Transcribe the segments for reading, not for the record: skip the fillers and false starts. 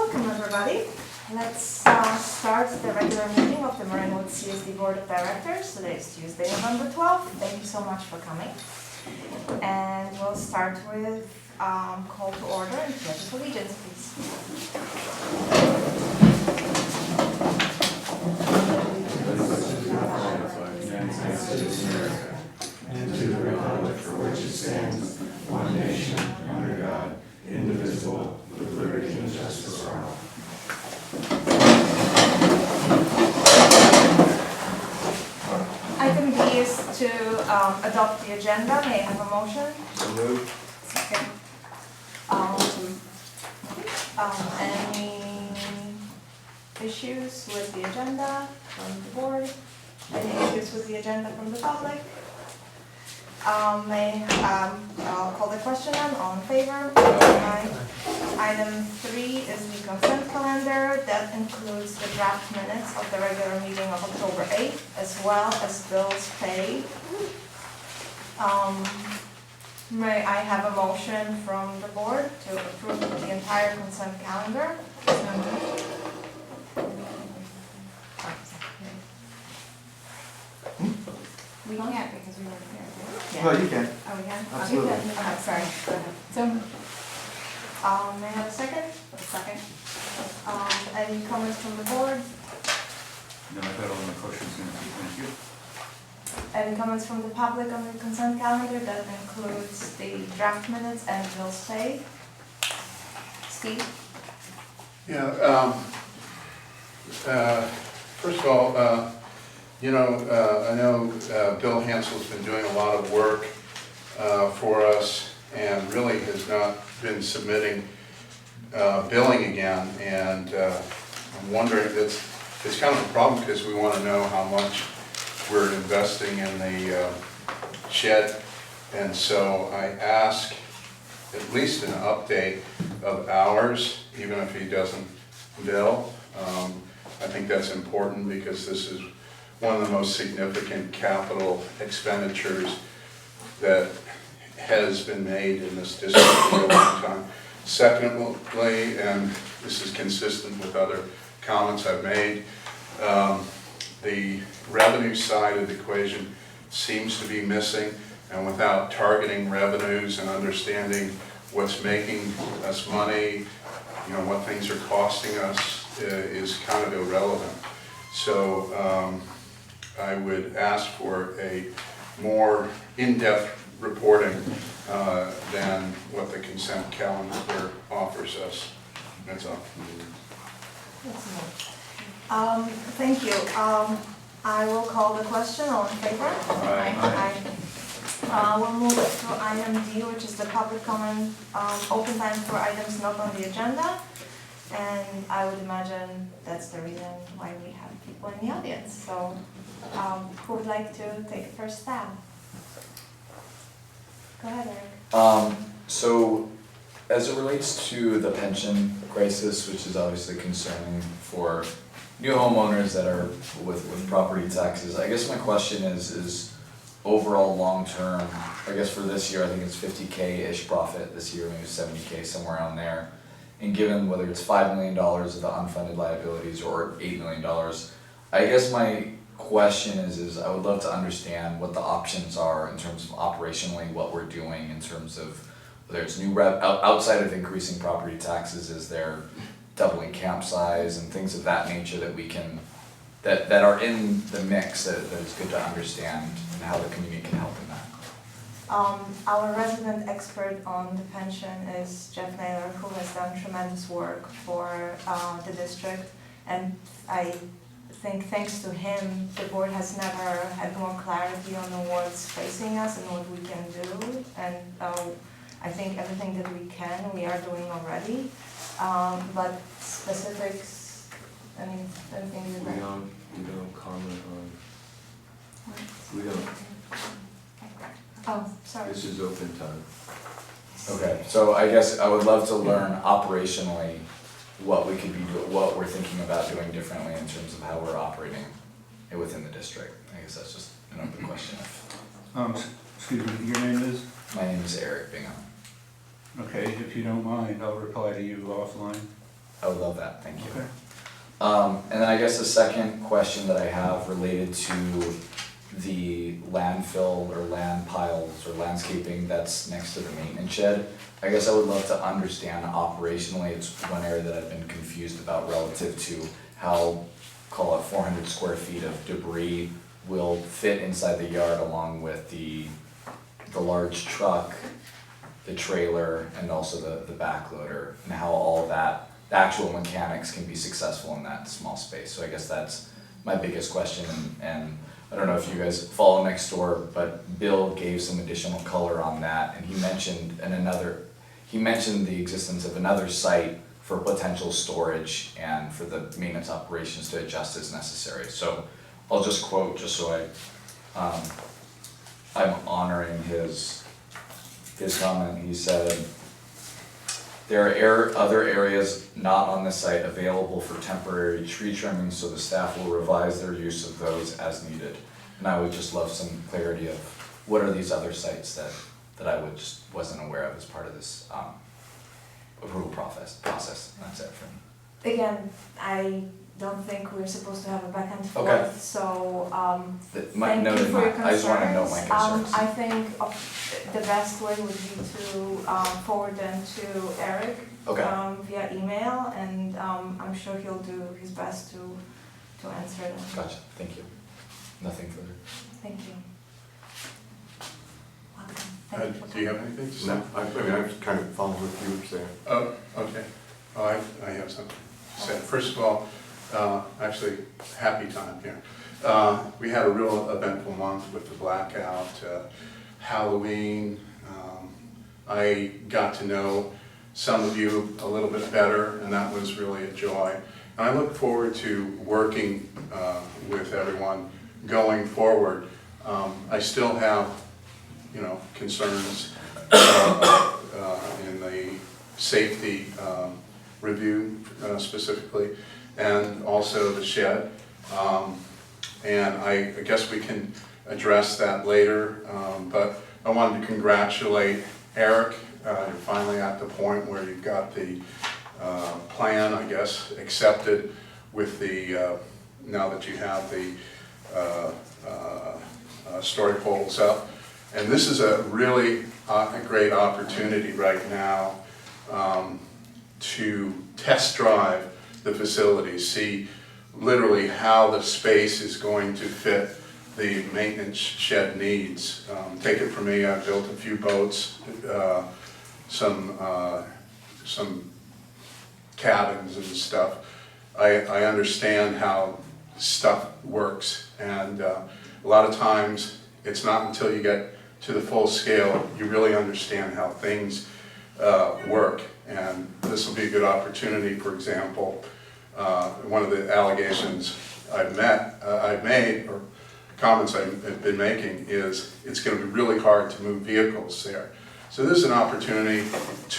Welcome everybody. Let's start the regular meeting of the Marinwood CSD Board of Directors. Today is Tuesday, November 12th. Thank you so much for coming. And we'll start with call to order and pledge of allegiance, please. And to the republic for which it stands, one nation, under God, indivisible, with liberty and justice for all. Item B is to adopt the agenda. May I have a motion? So moved. Second. Any issues with the agenda from the board? Any issues with the agenda from the public? I'll call the question then. All in favor? Aye. Item 3 is the consent calendar. That includes the draft minutes of the regular meeting of October 8th, as well as bills paid. May I have a motion from the board to approve the entire consent calendar? We can't because we weren't here. Yeah. Well, you can. Oh, we can? Absolutely. Okay, sorry. Go ahead. So, May I have a second? a second. Any comments from the board? No, I've had all my questions answered, thank you. Any comments from the public on the consent calendar? That includes the draft minutes and bills paid. Steve? Yeah, first of all, I know Bill Hansel's been doing a lot of work for us and really has not been submitting billing again. And I'm wondering, it's kind of a problem because we want to know how much we're investing in the shed. And so I ask at least an update of hours, even if he doesn't bill. I think that's important because this is one of the most significant capital expenditures that has been made in this district for a long time. Secondly, and this is consistent with other comments I've made, the revenue side of the equation seems to be missing, and without targeting revenues and understanding what's making us money, what things are costing us is kind of irrelevant. So I would ask for a more in-depth reporting than what the consent calendar offers us. That's all. Thank you. I will call the question. All in favor? Aye. We'll move to item D, which is the public comment, open time for items not on the agenda. And I would imagine that's the reason why we have people in the audience. So who would like to take the first stab? Go ahead, Eric. So as it relates to the pension crisis, which is obviously concerning for new homeowners that are with property taxes, I guess my question is overall long-term, I guess for this year, I think it's 50K-ish profit this year, maybe 70K, somewhere around there. And given whether it's $5 million of the unfunded liabilities or $8 million, I guess my question is I would love to understand what the options are in terms of operationally what we're doing in terms of whether it's new outside of increasing property taxes, is there doubling camp size and things of that nature that we can, that are in the mix that is good to understand and how the community can help in that. Our resident expert on the pension is Jeff Naylor, who has done tremendous work for the district, and I think thanks to him, the board has never had more clarity on what's facing us and what we can do, and I think everything that we can, we are doing already, but specifics, anything you'd like? We don't comment on, we don't, Oh, sorry. this is open time. Okay, so I guess I would love to learn operationally what we could be doing, what we're thinking about doing differently in terms of how we're operating within the district. I guess that's just an open question. Excuse me, your name is? My name is Eric Bingham. Okay, if you don't mind, I'll reply to you offline. I would love that, thank you. Okay. And then I guess the second question that I have related to the landfill or land piles or landscaping that's next to the maintenance shed. I guess I would love to understand operationally, it's one area that I've been confused about relative to how, call it 400 square feet of debris will fit inside the yard along with the large truck, the trailer, and also the backloader, and how all that, the actual mechanics can be successful in that small space. So I guess that's my biggest question, and I don't know if you guys follow next door, but Bill gave some additional color on that, and he mentioned the existence of another site for potential storage and for the maintenance operations to adjust as necessary. So I'll just quote, just so I'm honoring his comment. He said, "There are other areas not on the site available for temporary tree trimming, so the staff will revise their use of those as needed." And I would just love some clarity of what are these other sites that I wasn't aware of as part of this approval process. That's it for me. Again, I don't think we're supposed to have a back and forth, Okay. so, My thank you noted for your I just wanna note my concerns. concerns. I think the best way would be to forward them to Eric Okay, via email, and I'm sure he'll do his best to answer them. gotcha, thank you. Nothing further. Thank you. Welcome. Thank you for Do you have coming. anything to say? No, I mean, I kind of follow what you were saying. Oh, okay. Oh, I have something to say. First of all, actually, happy time here. We had a real eventful month with the blackout, Halloween. I got to know some of you a little bit better, and that was really a joy. And I look forward to working with everyone going forward. I still have, concerns in the safety review specifically, and also the shed. And I guess we can address that later, but I wanted to congratulate Eric. You're finally at the point where you've got the plan, I guess, accepted with the, now that you have the story poles up. And this is a really a great opportunity right now to test drive the facility, see literally how the space is going to fit the maintenance shed needs. Take it from me, I've built a few boats, some cabins and stuff. I understand how stuff works, and a lot of times it's not until you get to the full scale you really understand how things work. And this will be a good opportunity. For example, one of the allegations I've made, or comments I've been making, is it's going to be really hard to move vehicles there. So this is an opportunity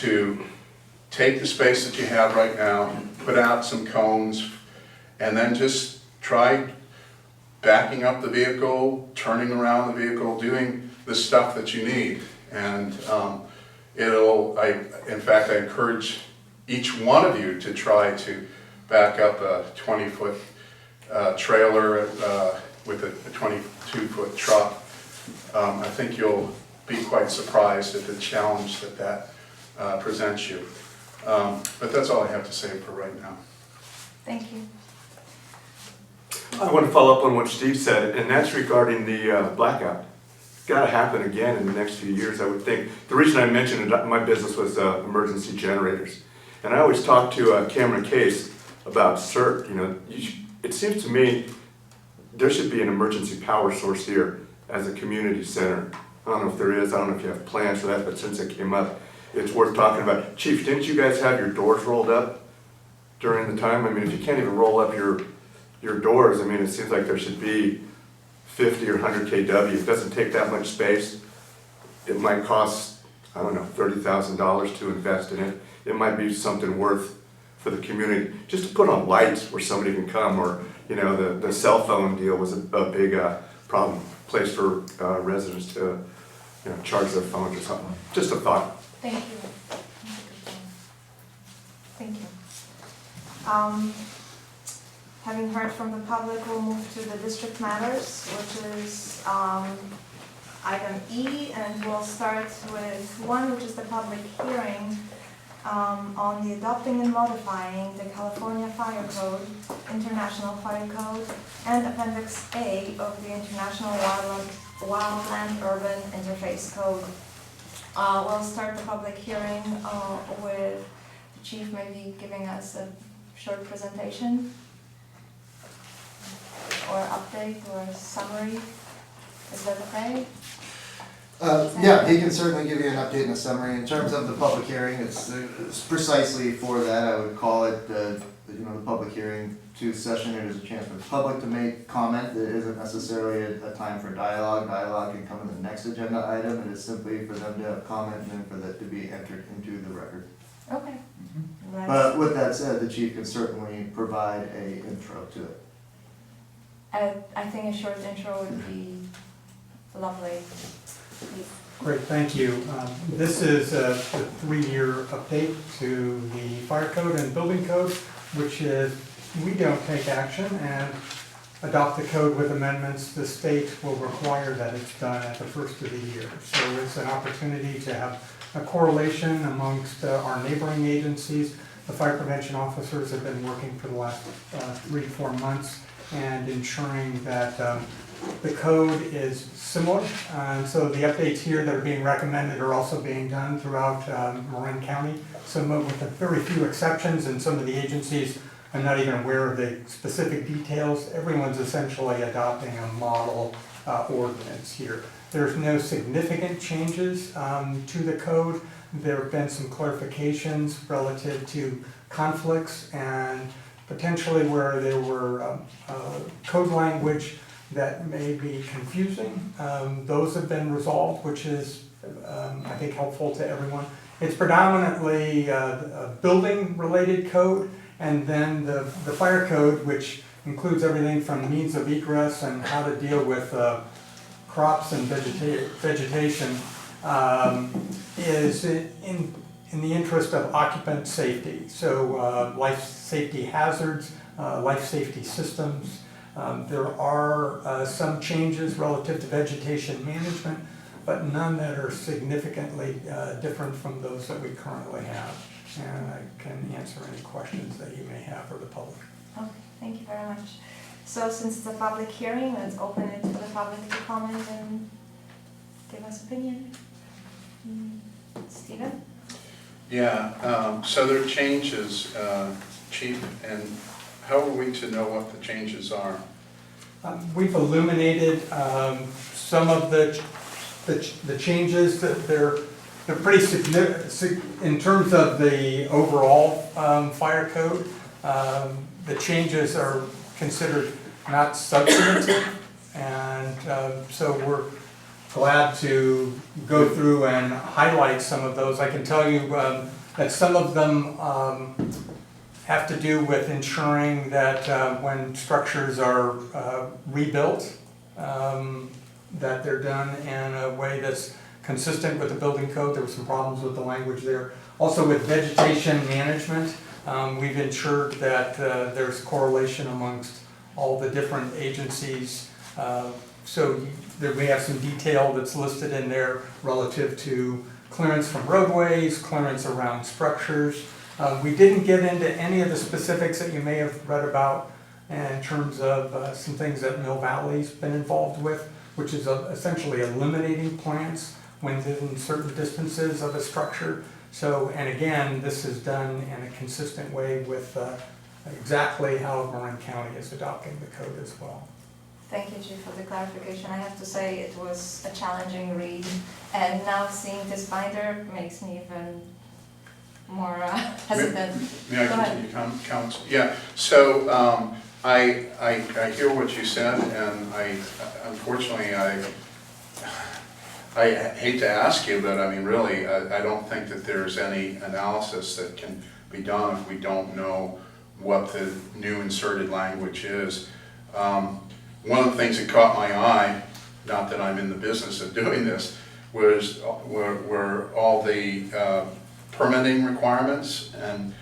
to take the space that you have right now, put out some cones, and then just try backing up the vehicle, turning around the vehicle, doing the stuff that you need. And in fact, I encourage each one of you to try to back up a 20-foot trailer with a 22-foot truck. I think you'll be quite surprised at the challenge that presents you. But that's all I have to say for right now. Thank you. I want to follow up on what Steve said, and that's regarding the blackout. It's got to happen again in the next few years, I would think. The reason I mentioned it, my business was emergency generators. And I always talk to Cameron Case about CERT. It seems to me there should be an emergency power source here as a community center. I don't know if there is, I don't know if you have plans for that, but since it came up, it's worth talking about. Chief, didn't you guys have your doors rolled up during the time? I mean, if you can't even roll up your doors, I mean, it seems like there should be 50 or 100 kW. It doesn't take that much space. It might cost, I don't know, $30,000 to invest in it. It might be something worth for the community, just to put on lights where somebody can come, or, the cell phone deal was a big problem, place for residents to, charge their phones or something. Just a thought. Thank you. Thank you. Having heard from the public, we'll move to the district matters, which is item E, and we'll start with one, which is the public hearing on the adopting and modifying the California Fire Code, International Fire Code, and Appendix A of the International Wildland Urban Interface Code. We'll start the public hearing with the chief maybe giving us a short presentation or update or summary. Is that okay? Yeah, he can certainly give you an update and a summary. In terms of the public hearing, it's precisely for that. I would call it, the public hearing to session. It is a chance for the public to make comment. It isn't necessarily a time for dialogue. Dialogue can come in the next agenda item. It is simply for them to have comment and then for that to be entered into the record. Okay. But with that said, the chief can certainly provide a intro to it. I think a short intro would be lovely. Please. Great, thank you. This is a 3-year update to the fire code and building code, which is, we don't take action and adopt the code with amendments. The state will require that it's done at the first of the year. So it's an opportunity to have a correlation amongst our neighboring agencies. The fire prevention officers have been working for the last 3 to 4 months and ensuring that the code is similar. So the updates here that are being recommended are also being done throughout Marin County. Some with very few exceptions, and some of the agencies, I'm not even aware of the specific details. Everyone's essentially adopting a model ordinance here. There's no significant changes to the code. There have been some clarifications relative to conflicts and potentially where there were code language that may be confusing. Those have been resolved, which is, I think, helpful to everyone. It's predominantly a building-related code, and then the fire code, which includes everything from means of egress and how to deal with crops and vegetation, is in the interest of occupant safety. So life safety hazards, life safety systems. There are some changes relative to vegetation management, but none that are significantly different from those that we currently have. And I can answer any questions that you may have for the public. Okay, thank you very much. So since it's a public hearing, let's open it for the public to comment and give us opinion. Stephen? Yeah, so there are changes, Chief, and how are we to know what the changes are? We've illuminated some of the changes. That they're pretty significant in terms of the overall fire code. The changes are considered not substantive, and so we're glad to go through and highlight some of those. I can tell you that some of them have to do with ensuring that when structures are rebuilt, that they're done in a way that's consistent with the building code. There were some problems with the language there. Also with vegetation management, we've ensured that there's correlation amongst all the different agencies. So there we have some detail that's listed in there relative to clearance from roadways, clearance around structures. We didn't get into any of the specifics that you may have read about in terms of some things that Mill Valley's been involved with, which is essentially eliminating plants within certain distances of a structure. So, and again, this is done in a consistent way with exactly how Marin County is adopting the code as well. Thank you, Chief, for the clarification. I have to say it was a challenging read, and now seeing this binder makes me even more hesitant. May I Go ahead. continue, Counsel? Yeah, so I hear what you said, and unfortunately, I hate to ask you, but I mean, really, I don't think that there's any analysis that can be done if we don't know what the new inserted language is. One of the things that caught my eye, not that I'm in the business of doing this, were all the permitting requirements, and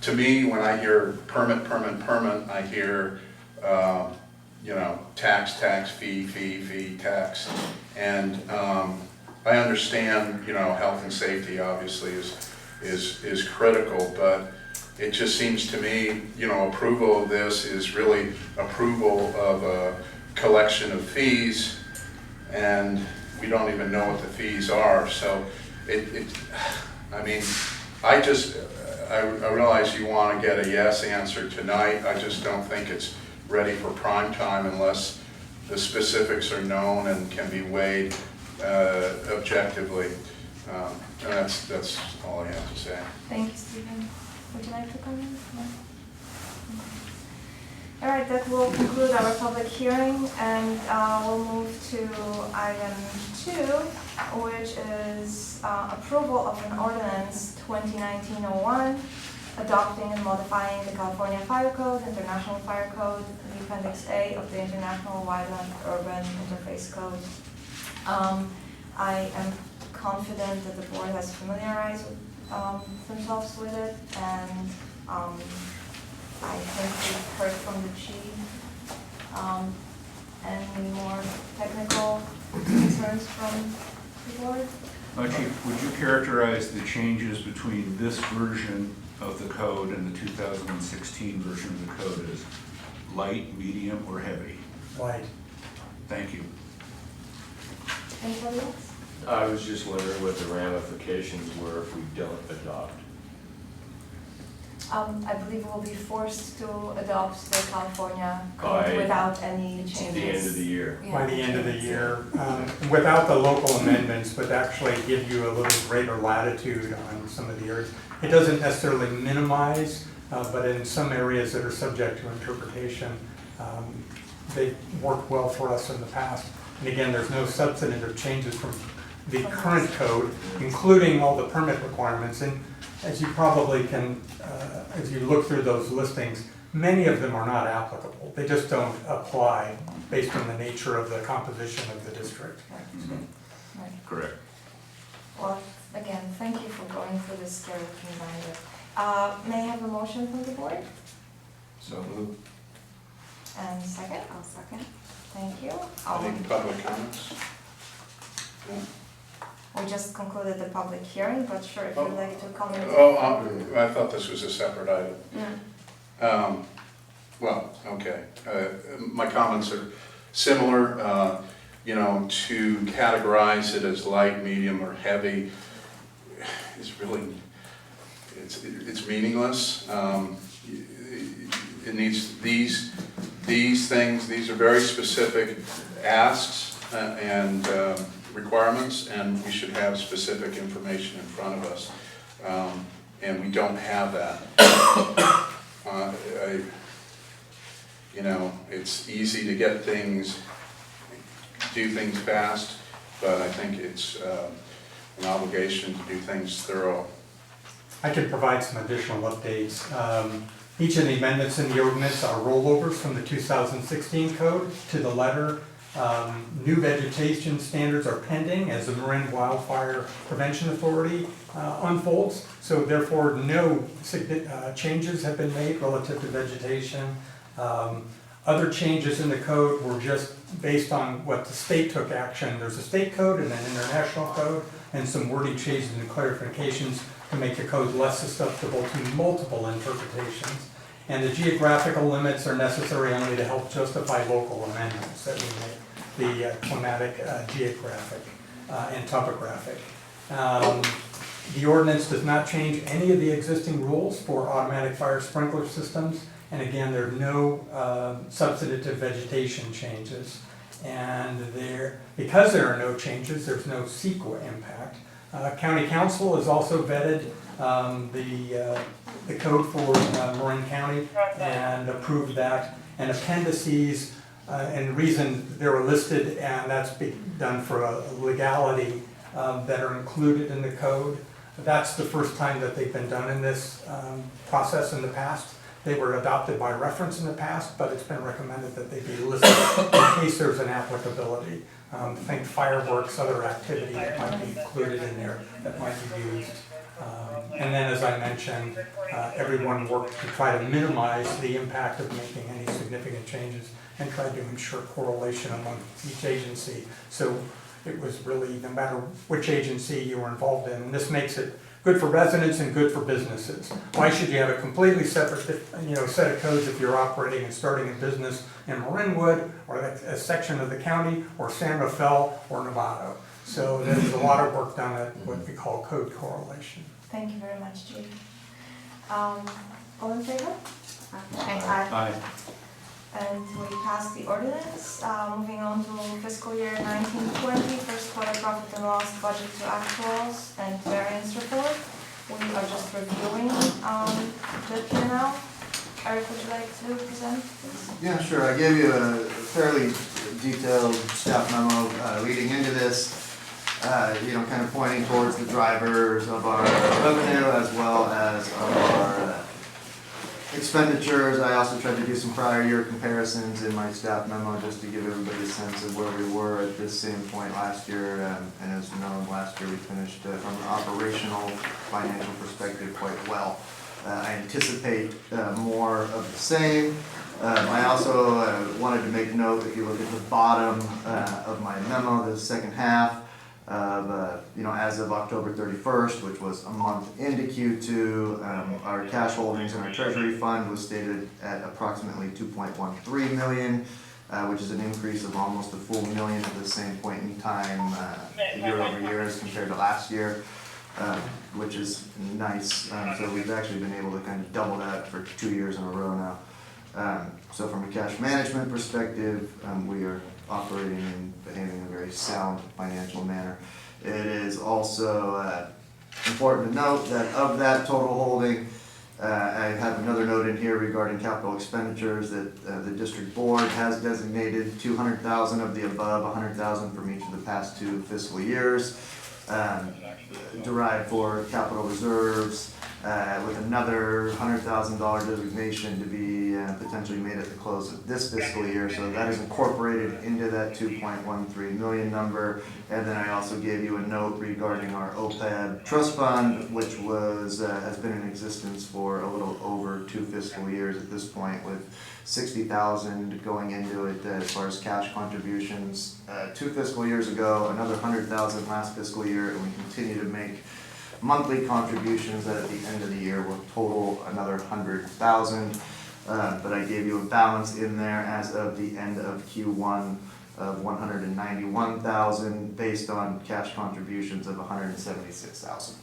to me, when I hear permit, I hear, you know, tax, fee, tax. And I understand, you know, health and safety obviously is critical, but it just seems to me, you know, approval of this is really approval of a collection of fees, and we don't even know what the fees are. So I mean, I realize you want to get a yes answer tonight. I just don't think it's ready for prime time unless the specifics are known and can be weighed objectively. And that's all I have to say. Thank you, Stephen. Would you like to comment? No? All right, that will conclude our public hearing, and we'll move to item 2, which is approval of an ordinance 2019-01, adopting and modifying the California Fire Code, International Fire Code, the Appendix A of the International Wildland Urban Interface Code. I am confident that the board has familiarized themselves with it, and I think we've heard from the chief. Any more technical concerns from the board? Chief, would you characterize the changes between this version of the code and the 2016 version of the code as light, medium, or heavy? Light. Thank you. Anybody else? I was just wondering what the ramifications were if we don't adopt. I believe we'll be forced to adopt the California By code without any changes. At the end of the year. By the end of the year, without the local amendments, but actually give you a little greater latitude on some of the areas. It doesn't necessarily minimize, but in some areas that are subject to interpretation, they've worked well for us in the past. And again, there's no substantive changes from the current code, including all the permit requirements. And as you probably can, as you look through those listings, many of them are not applicable. They just don't apply based on the nature of the composition of the district. Right. Right. Correct. Well, again, thank you for going through this scary reminder. May I have a motion from the board? So moved. And second? I'll second. Thank you. Any public comments? No? We just concluded the public hearing, but sure, if you'd like to comment. I thought this was a separate item. Yeah. Well, okay. My comments are similar. You know, to categorize it as light, medium, or heavy is really, it's meaningless. It needs these things. These are very specific asks and requirements, and we should have specific information in front of us. And we don't have that. You know, it's easy to get things, do things fast, but I think it's an obligation to do things thorough. I can provide some additional updates. Each of the amendments in the ordinance are rollovers from the 2016 code to the letter. New vegetation standards are pending as the Marin Wildfire Prevention Authority unfolds. So therefore, no changes have been made relative to vegetation. Other changes in the code were just based on what the state took action. There's a state code and an international code, and some wording changes and clarifications to make the code less susceptible to multiple interpretations. And the geographical limits are necessary only to help justify local amendments that we make, the climatic, geographic, and topographic. The ordinance does not change any of the existing rules for automatic fire sprinkler systems. And again, there are no substantive vegetation changes. And because there are no changes, there's no CEQA impact. County Council has also vetted the code for Marin County and approved that. And appendices, and the reason they were listed, and that's done for a legality that are included in the code. That's the first time that they've been done in this process in the past. They were adopted by reference in the past, but it's been recommended that they be listed in case there's an applicability. Think fireworks, other activity that might be included in there that might be used And then, as I mentioned, everyone worked to try to minimize the impact of making any significant changes and tried to ensure correlation among each agency. So it was really, no matter which agency you were involved in, and this makes it good for residents and good for businesses. Why should you have a completely separate, set of codes if you're operating and starting a business in Marinwood, or a section of the county, or San Rafael, or Novato? So there's a lot of work done at what we call code correlation. Thank you very much, Chief. All in favor? Aye. Aye. And we passed the ordinance. Moving on to fiscal year 1920, first quarter profit and loss, budget to actuals, and variance report. We are just reviewing the P&L. Eric, would you like to present, please? Yeah, sure. I gave you a fairly detailed staff memo leading into this, kind of pointing towards the drivers of our revenue as well as of our expenditures. I also tried to do some prior year comparisons in my staff memo just to give everybody a sense of where we were at this same point last year. And as you know, last year we finished from an operational financial perspective quite well. I anticipate more of the same. I also wanted to make note, if you look at the bottom of my memo, the second half of, as of October 31st, which was a month into Q2, our cash holdings in our treasury fund was stated at approximately 2.13 million, which is an increase of almost a full million at the same point in time, year over year as compared to last year. Which is nice. So we've actually been able to kind of double that for 2 years in a row now. So from a cash management perspective, we are operating and behaving in a very sound financial manner. It is also important to note that of that total holding, I have another note in here regarding capital expenditures that the district board has designated 200,000 of the above, 100,000 from each of the past 2 fiscal years. Derived for capital reserves, with another $100,000 designation to be potentially made at the close of this fiscal year. So that is incorporated into that 2.13 million number. And then I also gave you a note regarding our OPEB trust fund, which was has been in existence for a little over 2 fiscal years at this point, with 60,000 going into it as far as cash contributions 2 fiscal years ago, another 100,000 last fiscal year, and we continue to make monthly contributions that at the end of the year will total another 100,000. But I gave you a balance in there as of the end of Q1 of 191,000 based on cash contributions of 176,000.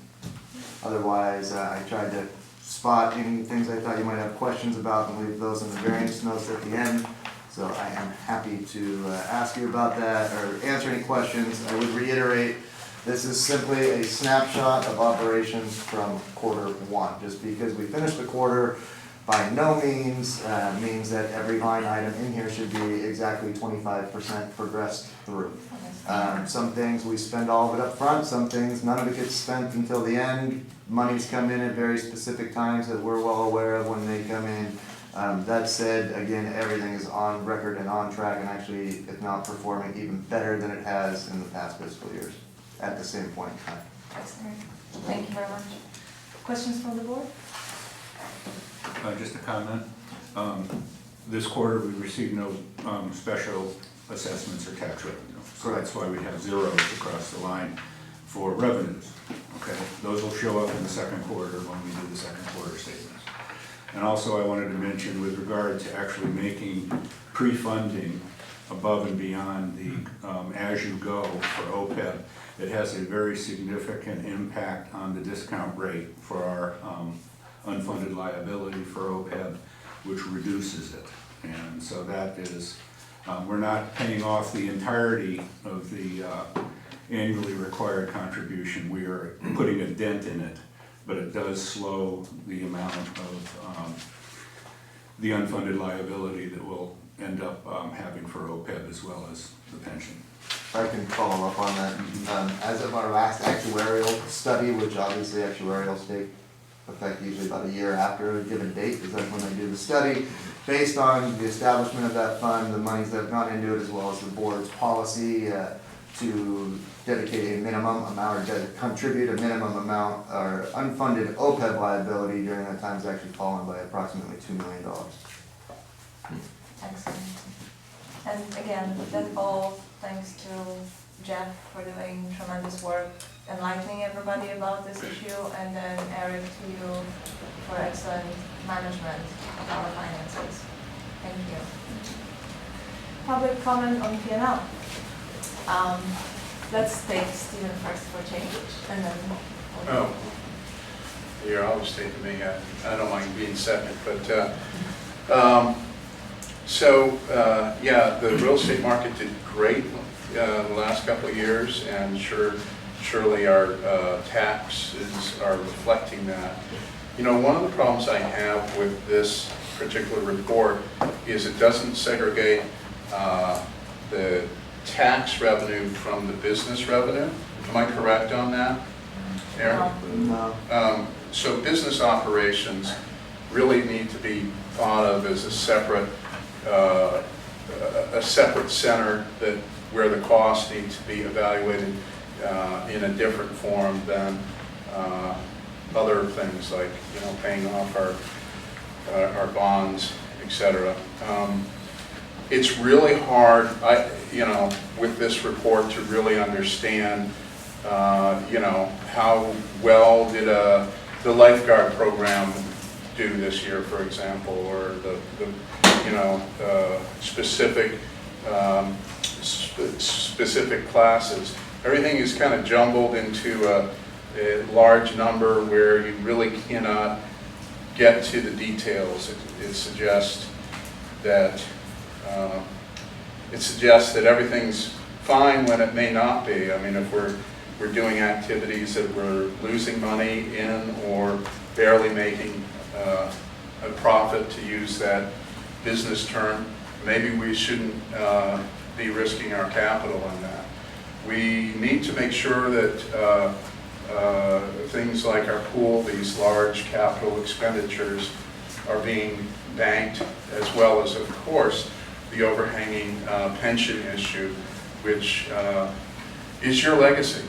Otherwise, I tried to spot any things I thought you might have questions about and leave those in the variance notes at the end. So I am happy to ask you about that or answer any questions. I would reiterate, this is simply a snapshot of operations from Q1. Just because we finished the quarter by no means means that every line item in here should be exactly 25% progressed through. Some things we spend all of it up front, some things none of it gets spent until the end. Monies come in at very specific times that we're well aware of when they come in. That said, again, everything is on record and on track and actually, if not performing even better than it has in the past fiscal years at the same point in time. Excellent. Thank you very much. Questions from the board? Just a comment. This quarter, we received no special assessments or tax revenue. So that's why we have zeros across the line for revenues. Okay, those will show up in the second quarter when we do the second quarter statements. And also I wanted to mention with regard to actually making pre-funding above and beyond the as-you-go for OPEB, it has a very significant impact on the discount rate for our unfunded liability for OPEB, which reduces it. And so that is, we're not paying off the entirety of the annually required contribution. We are putting a dent in it, but it does slow the amount of the unfunded liability that we'll end up having for OPEB as well as the pension. I can follow up on that. As of our last actuarial study, which obviously actuarials take effect usually about a year after a given date, because that's when they do the study. Based on the establishment of that fund, the monies that have gone into it, as well as the board's policy, to dedicate a minimum amount or contribute a minimum amount or unfunded OPEB liability during that time has actually fallen by approximately $2 million. Excellent. And again, that's all thanks to Jeff for doing tremendous work, enlightening everybody about this issue, and then Eric to you for excellent management of our finances. Thank you. Public comment on P&L. Let's take Stephen first for change, and then. Oh, you're always taking me, I don't mind being second, but, yeah, the real estate market did great the last couple of years, and surely our taxes are reflecting that. You know, one of the problems I have with this particular report is it doesn't segregate the tax revenue from the business revenue. Am I correct on that, Eric? No. So business operations really need to be thought of as a separate center that where the costs need to be evaluated in a different form than other things like, you know, paying off our bonds, etc. It's really hard, you know, with this report to really understand, you know, how well did the lifeguard program do this year, for example, or the you know, specific classes. Everything is kind of jumbled into a large number where you really cannot get to the details. It suggests that everything's fine when it may not be. I mean, if we're doing activities that we're losing money in or barely making a profit, to use that business term, maybe we shouldn't be risking our capital in that. We need to make sure that things like our pool, these large capital expenditures, are being banked, as well as, of course, the overhanging pension issue, which is your legacy.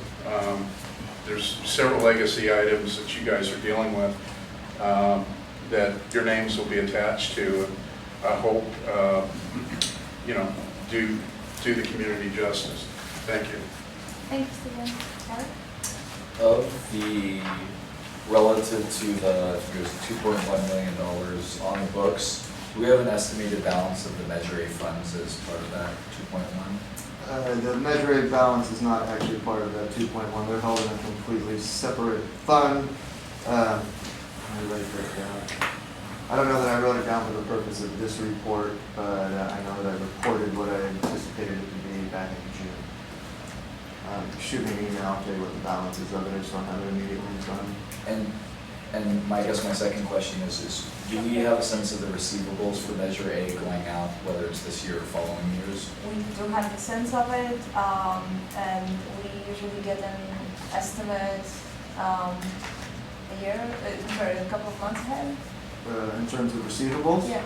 There's several legacy items that you guys are dealing with that your names will be attached to. I hope, you know, do the community justice. Thank you. Thank you, Stephen. Eric? Of the, relative to the, I think it was $2.1 million on the books, do we have an estimated balance of the Measure A funds as part of that 2.1? The Measure A balance is not actually part of that 2.1. They're held in a completely separate fund. Let me write that down. I don't know that I wrote it down for the purpose of this report, but I know that I reported what I anticipated it to be back in June. Shoot me an email, I'll tell you what the balance is of it. I just don't have it immediately in front of me. And I guess my second question is do we have a sense of the receivables for Measure A going out, whether it's this year or following years? We do have the sense of it, and we usually get an estimate a couple of months ahead. In terms of receivables? Yeah.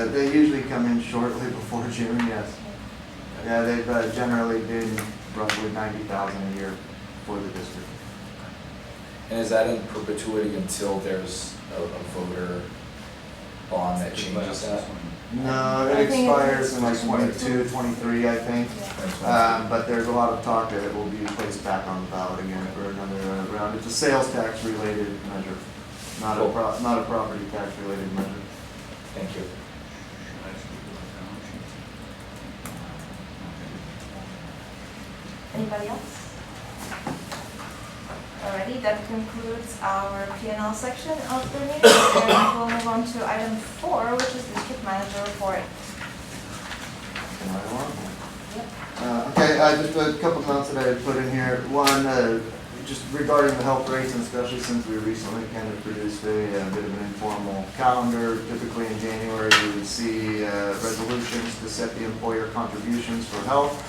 They usually come in shortly before June, yes. Yeah, they've generally been roughly $90,000 a year for the district. And is that in perpetuity until there's a voter bond that changes that? No, it I think expires in like it's 22, 23, I think. Yeah. But there's a lot of talk that it will be placed back on the ballot again for another round. It's a sales tax related measure, not a property tax related measure. Thank you. Anybody else? Alrighty, that concludes our P&L section of the meeting, and we'll move on to item 4, which is district manager report. Okay, just a couple notes that I had put in here. One, just regarding the health rates, and especially since we recently kind of produced a bit of an informal calendar. Typically in January, we would see resolutions to set the employer contributions for health.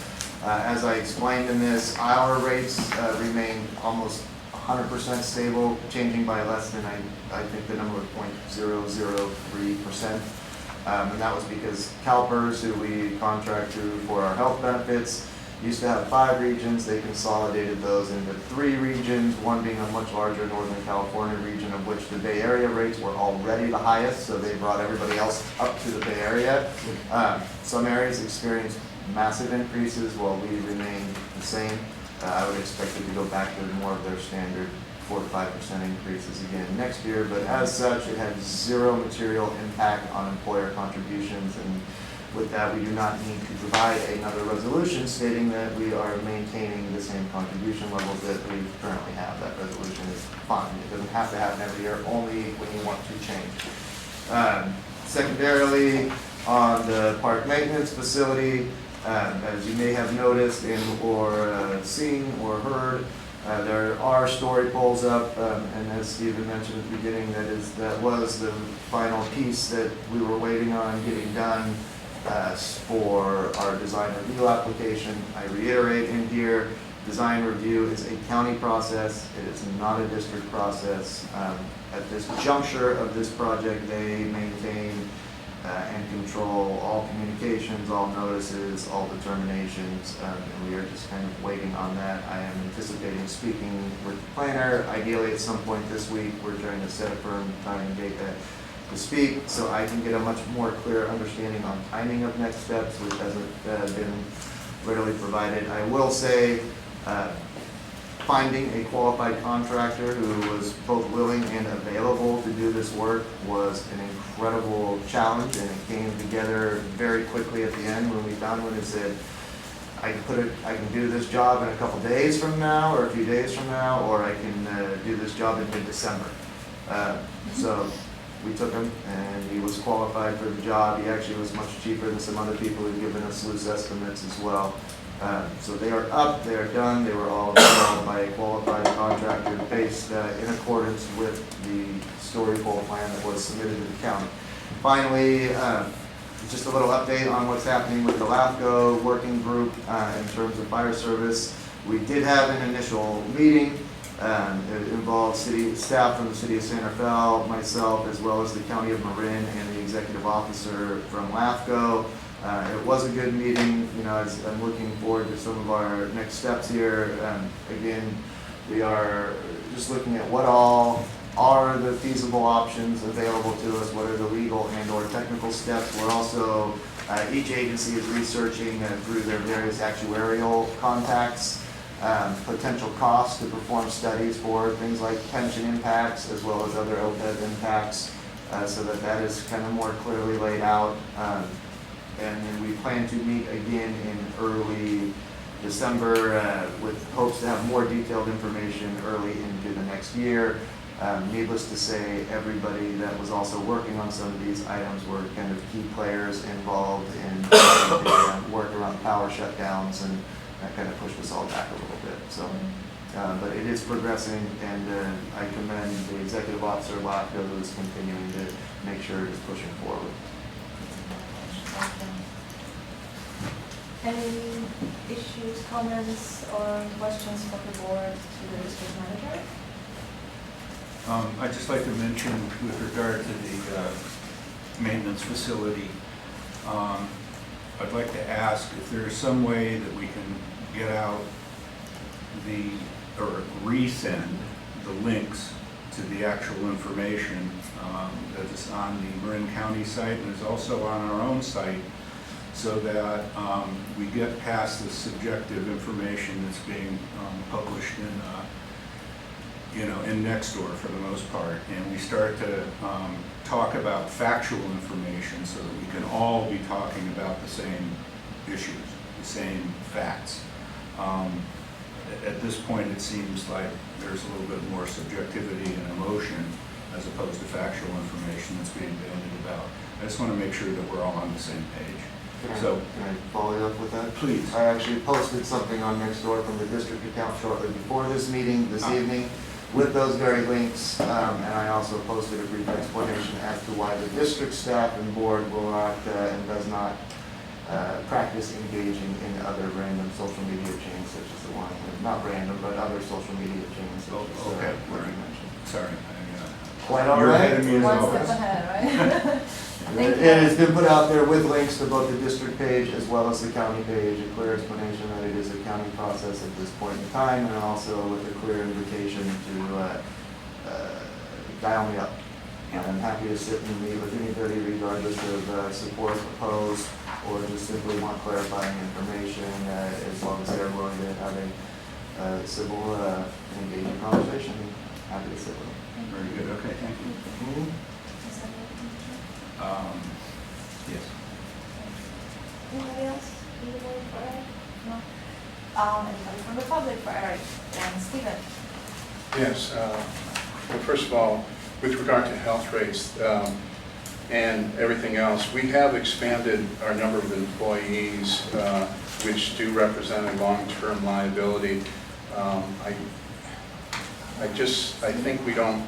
As I explained in this, our rates remain almost 100% stable, changing by less than, I think the number of 0.003%. And that was because CalPERS, who we contract to for our health benefits, Used to have 5 regions, they consolidated those into 3 regions, one being a much larger Northern California region, of which the Bay Area rates were already the highest, so they brought everybody else up to the Bay Area. Some areas experienced massive increases while we remained the same. I would expect it to go back to more of their standard 4 to 5% increases again next year, but as such, it had 0 material impact on employer contributions, and with that, we do not need to provide another resolution stating that we are maintaining the same contribution levels that we currently have. That resolution is fine. It doesn't have to happen every year, only when you want to change. Secondarily, on the park maintenance facility, as you may have noticed or seen or heard, there are story poles up, and as Stephen mentioned at the beginning, that was the final piece that we were waiting on getting done for our design review application. I reiterate in here, design review is a county process. It is not a district process. At this juncture of this project, they maintain and control all communications, all notices, all determinations, and we are just kind of waiting on that. I am anticipating speaking with the planner, ideally at some point this week. We're trying to set a firm time and date to speak, so I can get a much more clear understanding on timing of next steps, which hasn't been readily provided. I will say, finding a qualified contractor who was both willing and available to do this work was an incredible challenge, and it came together very quickly at the end when we found one who said, I can do this job in a couple days from now, or a few days from now, or I can do this job in mid-December. So we took him, and he was qualified for the job. He actually was much cheaper than some other people who've given us loose estimates as well. So they are up, they are done, they were all installed by a qualified contractor based in accordance with the story pole plan that was submitted to the county. Finally, just a little update on what's happening with the LAFCO working group in terms of fire service. We did have an initial meeting. It involved city staff from the city of Santa Fe, myself, as well as the county of Marin and the executive officer from LAFCO. It was a good meeting. You know, I'm looking forward to some of our next steps here. Again, we are just looking at what all are the feasible options available to us, what are the legal and or technical steps. We're also, each agency is researching through their various actuarial contacts, potential costs to perform studies for things like pension impacts as well as other OPEB impacts, so that is kind of more clearly laid out. And then we plan to meet again in early December with hopes to have more detailed information early into the next year. Needless to say, everybody that was also working on some of these items were kind of key players involved in the work around power shutdowns, and that kind of pushed us all back a little bit. So, but it is progressing, and I commend the executive officer, LAFCO, who is continuing to make sure it is pushing forward. Any issues, comments, or questions from the board to the district manager? I'd just like to mention with regard to the maintenance facility, I'd like to ask if there's some way that we can get out or resend the links to the actual information that is on the Marin County site and is also on our own site, so that we get past the subjective information that's being published in Nextdoor for the most part, and we start to talk about factual information so that we can all be talking about the same issues, the same facts. At this point, it seems like there's a little bit more subjectivity and emotion as opposed to factual information that's being bandied about. I just want to make sure that we're all on the same page. Can I follow you up with that? Please. I actually posted something on Nextdoor from the district account shortly before this meeting this evening with those very links, and I also posted a brief explanation as to why the district staff and board will not and does not practice engaging in other random social media chains such as the one, not random, but other social media chains such as what you mentioned. Sorry. Quite all You're right. ahead of me as One always. step ahead, right? Thank you. It has been put out there with links to both the district page as well as the county page, a clear explanation that it is a county process at this point in time, and also with a clear invitation to dial me up. And I'm happy to sit and meet with anybody regardless of support, opposed, or just simply want clarifying information, as long as they're willing to have a civil and engaging conversation. Happy to sit with them. Very good, okay, thank you. Yes. Anybody else? Anybody for Eric? No? Anybody from the public for Eric? And Stephen? Yes, well, first of all, with regard to health rates and everything else, we have expanded our number of employees, which do represent a long-term liability. I think we don't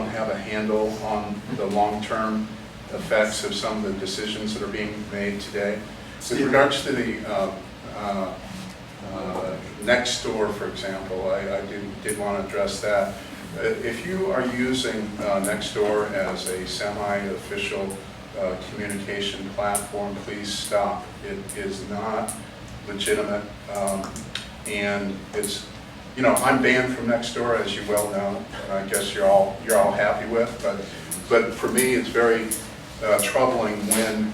have a handle on the long-term effects of some of the decisions that are being made today. With regards to the next door, for example, I did want to address that. If you are using Nextdoor as a semi-official communication platform, please stop. It is not legitimate, and it's, you know, I'm banned from Nextdoor, as you well know. I guess you're all happy with, but for me, it's very troubling when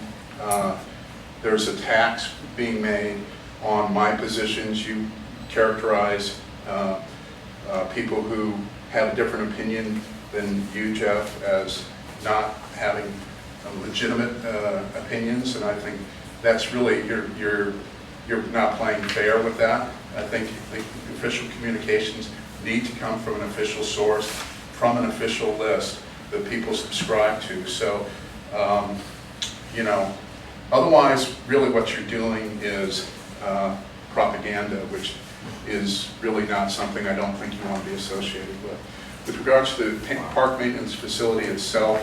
there's attacks being made on my positions. You characterize people who have a different opinion than you, Jeff, as not having legitimate opinions, and I think that's really, you're not playing fair with that. I think the official communications need to come from an official source, from an official list that people subscribe to. So, you know, otherwise, really what you're doing is propaganda, which is really not something I don't think you want to be associated with. With regards to the park maintenance facility itself,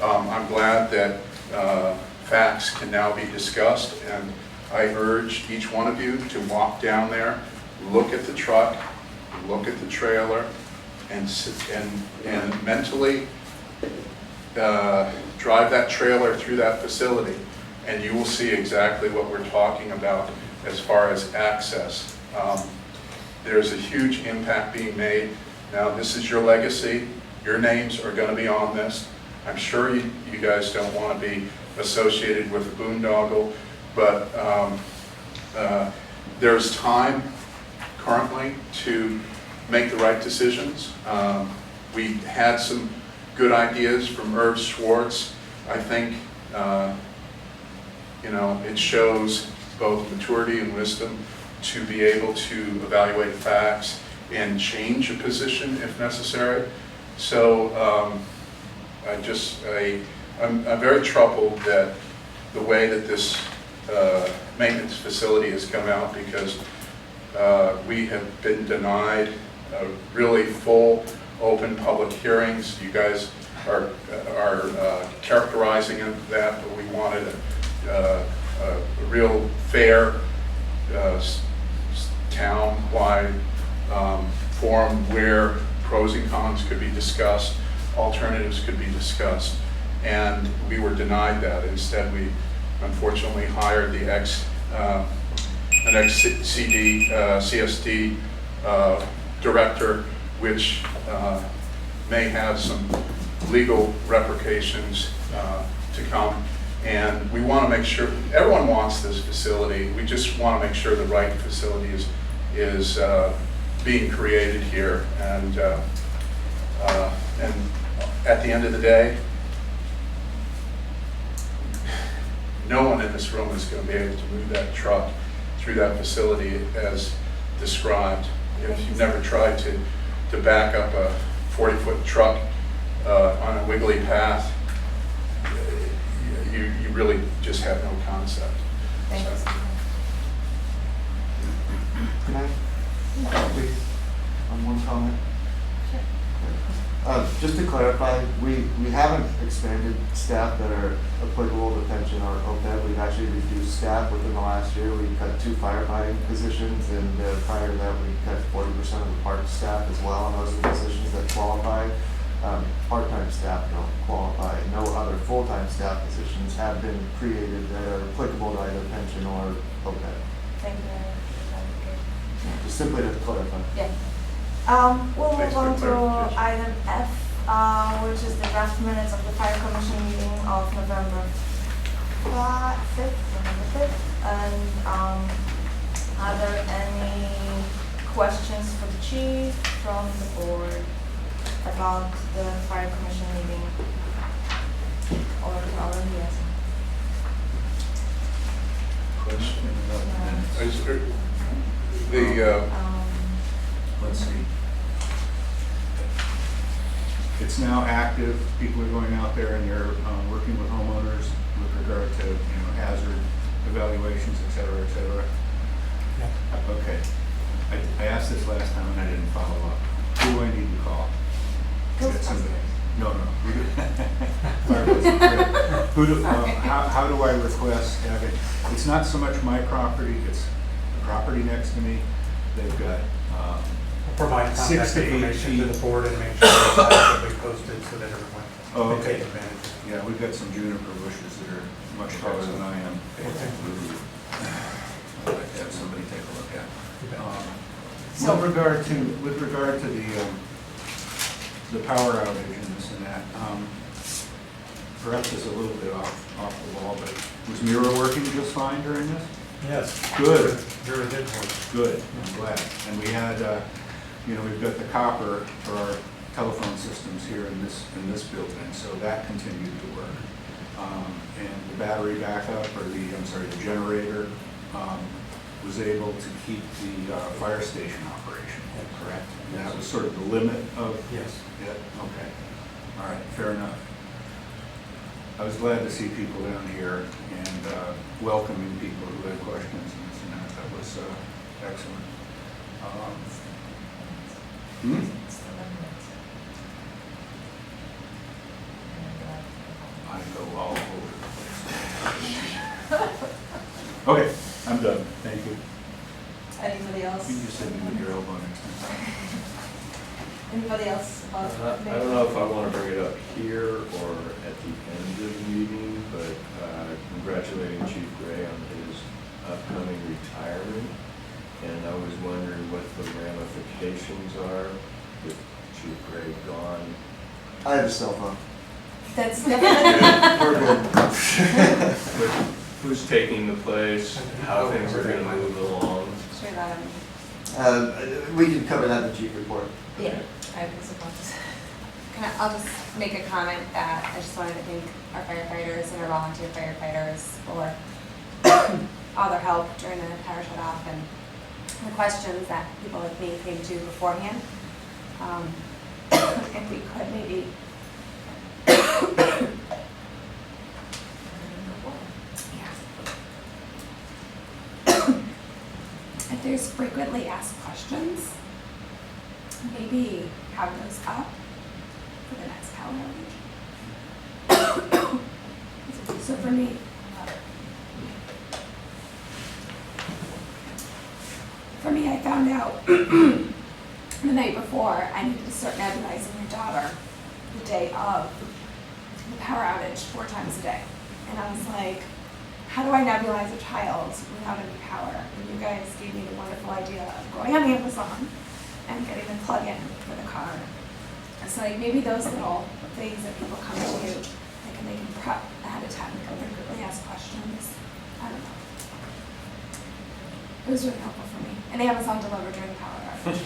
I'm glad that facts can now be discussed, and I urge each one of you to walk down there, look at the truck, look at the trailer, and mentally drive that trailer through that facility, and you will see exactly what we're talking about as far as access. There's a huge impact being made. Now, this is your legacy. Your names are going to be on this. I'm sure you guys don't want to be associated with a boondoggle, but there's time currently to make the right decisions. We had some good ideas from Irv Schwartz. I think you know, it shows both maturity and wisdom to be able to evaluate facts and change a position if necessary. So I'm very troubled that the way that this maintenance facility has come out, because we have been denied really full, open public hearings. You guys are characterizing that, but we wanted a real fair town-wide forum where pros and cons could be discussed, alternatives could be discussed, and we were denied that. Instead, we unfortunately hired the an ex-CSD director, which may have some legal repercussions to come. And we want to make sure, everyone wants this facility, we just want to make sure the right facility is being created here. And at the end of the day, no one in this room is going to be able to move that truck through that facility as described. If you've never tried to back up a 40-foot truck on a wiggly path, you really just have no concept. Thanks. Can I, please, on one comment? Just to clarify, we haven't expanded staff that are applicable to pension or OPEB. We've actually reduced staff within the last year. We cut 2 firefighting positions, and prior to that, we cut 40% of the park staff as well, and those are the positions that qualify part-time staff don't qualify. No other full-time staff positions have been created that are applicable to either pension or OPEB. Thank you very much for clarification. Just simply to clarify. Yeah. We'll Thanks move for on to clarification. item F, which is the draft minutes of the fire commission meeting of November 5th. And are there any questions for the chief from the board about the fire commission meeting? Or already yes? Question? No. Is there- The, Let's see. It's now active, people are going out there and they're working with homeowners with regard to, hazard evaluations, et cetera, et cetera. Okay. I asked this last time and I didn't follow up. Who do I need to call? Get somebody. No. Who do, how do I request having, it's not so much my property, it's the property next to me. They've got, Provide 6 contact to 8 information to feet. the board and make sure it's adequately posted so that everyone Oh, can okay. take advantage. Yeah, we've got some juniper bushes that are much taller than I am. Okay. I'd like to have somebody take a look at. You bet. So- With regard to the power outage and this and that, perhaps it's a little bit off the wall, but was Mira working just fine during this? Yes. Good. Very good work. Good, I'm glad. And we had, we've got the copper for our telephone systems here in this building, so that continued to work. And the battery backup, or the generator, was able to keep the fire station operation, correct? And that was sort of the limit of Yes. it? Okay. All right, fair enough. I was glad to see people down here and welcoming people who had questions and this and that. That was excellent. I go all over the place. Okay, I'm done. Thank you. Anybody else? You can just hit me with your elbow next time. Anybody else? I don't know if I want to bring it up here or at the end of the meeting, but congratulating Chief Gray on his upcoming retirement. And I was wondering what the ramifications are with Chief Gray gone. I have a cell phone. That's definitely. We're good. But who's taking the place, how things are going to move along. Sure that We can cover that in the chief report. Yeah, I think so. I'll just make a comment that I just wanted to thank our firefighters and our volunteer firefighters for all their help during the power shut off and the questions that people like me came to beforehand. If we could maybe if there's frequently asked questions, maybe have those up for the next power outage. So for me, I found out the night before I needed to start nebulizing your daughter the day of the power outage 4 times a day. And I was like, how do I nebulize a child without any power? And you guys gave me the wonderful idea of going on Amazon and getting a plug-in for the car. It's like maybe those little things that people come to you, like and they can prep ahead of time, and frequently ask questions. I don't know. It was really helpful for me. And Amazon delivered during the power outage.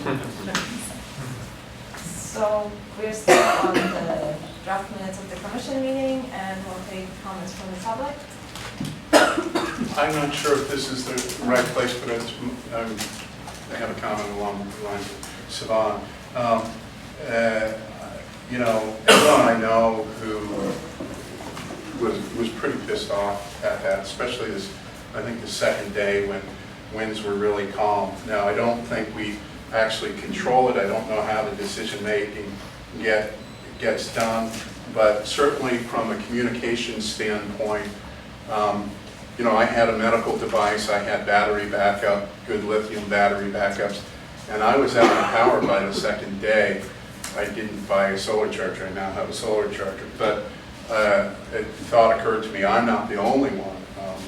So we're still on the draft minutes of the commission meeting and we'll take comments from the public. I'm not sure if this is the right place, but I have a comment along the lines of Siobhan. Everyone I know who was pretty pissed off at that, especially I think the second day when winds were really calm. Now, I don't think we actually control it. I don't know how the decision-making gets done, but certainly from a communication standpoint, I had a medical device, I had battery backup, good lithium battery backups, and I was out of power by the second day. I didn't buy a solar charger, I now have a solar charger. But a thought occurred to me, I'm not the only one.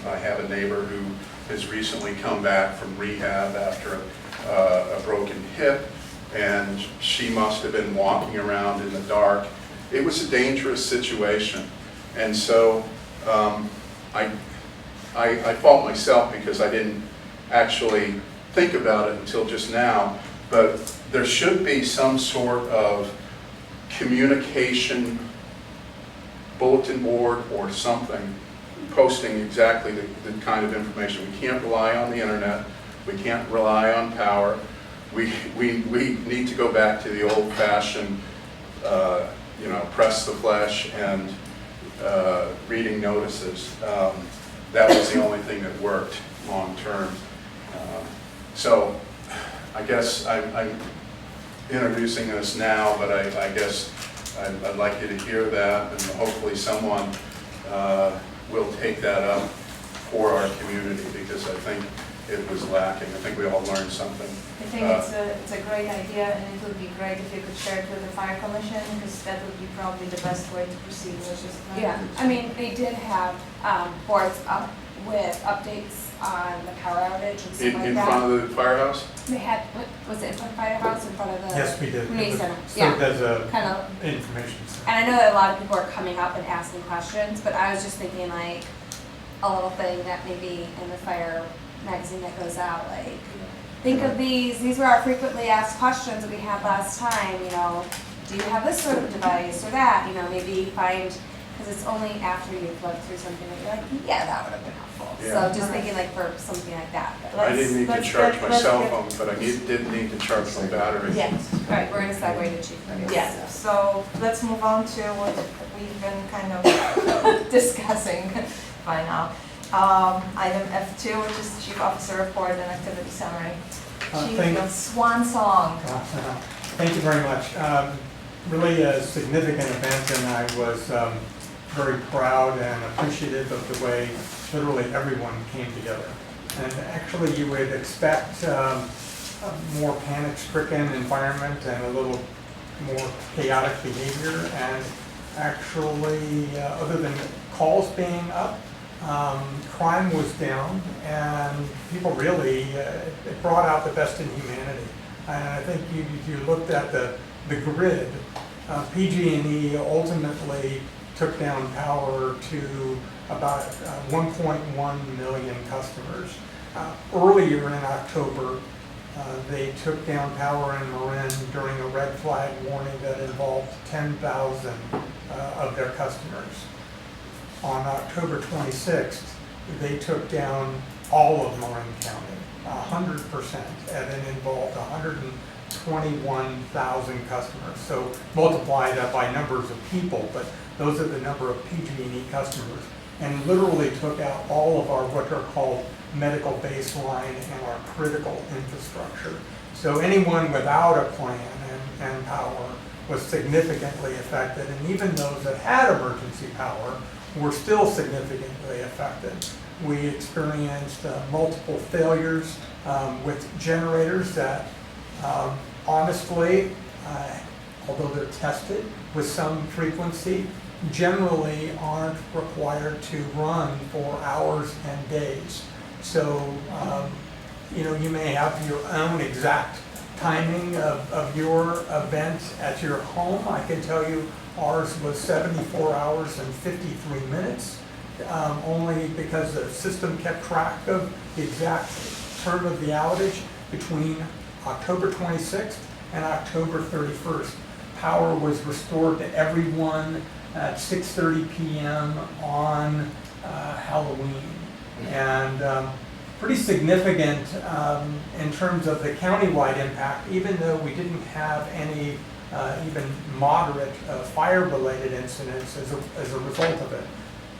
I have a neighbor who has recently come back from rehab after a broken hip, and she must have been walking around in the dark. It was a dangerous situation, and so I fault myself because I didn't actually think about it until just now, but there should be some sort of communication bulletin board or something posting exactly the kind of information. We can't rely on the internet, we can't rely on power. We need to go back to the old-fashioned, press the flesh and reading notices. That was the only thing that worked long-term. So I guess I'm introducing this now, but I guess I'd like you to hear that, and hopefully someone will take that up for our community, because I think it was lacking. I think we all learned something. I think it's a great idea, and it would be great if you could share it with the fire commission, because that would be probably the best way to proceed, which is. Yeah, I mean, they did have boards up with updates on the power outage and stuff like that. In front of the firehouse? They had, was it in front of the firehouse, in front of the? Yes, we did. Community center, Served yeah, as a kind of. information center. And I know that a lot of people are coming up and asking questions, but I was just thinking like a little thing that maybe in the fire magazine that goes out, like, think of these were our frequently asked questions that we had last time, do you have this sort of device or that, maybe find, because it's only after you've looked through something that you're like, yeah, that would have been helpful. Yeah. So just thinking like for something like that. But I didn't need to let's charge get- my let's cell get- phone, but I did need to charge my battery. Yes. All right, we're gonna segue to Chief Curtis. Yes, so let's move on to what we've been kind of discussing by now. Item F2, which is the Chief Officer Report and Activity Summary. Chief, thank- your swan song. Thank you very much. Really a significant event, and I was very proud and appreciative of the way literally everyone came together. And actually you would expect a more panic-stricken environment and a little more chaotic behavior, and actually other than calls being up, crime was down, and people really, it brought out the best in humanity. And I think if you looked at the grid, PG&E ultimately took down power to about 1.1 million customers. Earlier in October, they took down power in Marin during a red flag warning that involved 10,000 of their customers. On October 26th, they took down all of Marin County, 100%, and it involved 121,000 customers. So multiply that by numbers of people, but those are the number of PG&E customers, and literally took out all of our what are called medical baseline and our critical infrastructure. So anyone without a plan and power was significantly affected, and even those that had emergency power were still significantly affected. We experienced multiple failures with generators that honestly, although they're tested with some frequency, generally aren't required to run for hours and days. So, you may have your own exact timing of your event at your home. I can tell you ours was 74 hours and 53 minutes, only because the system kept track of the exact term of the outage between October 26th and October 31st. Power was restored to everyone at 6:30 p.m. on Halloween. And pretty significant in terms of the countywide impact, even though we didn't have any even moderate fire-related incidents as a result of it.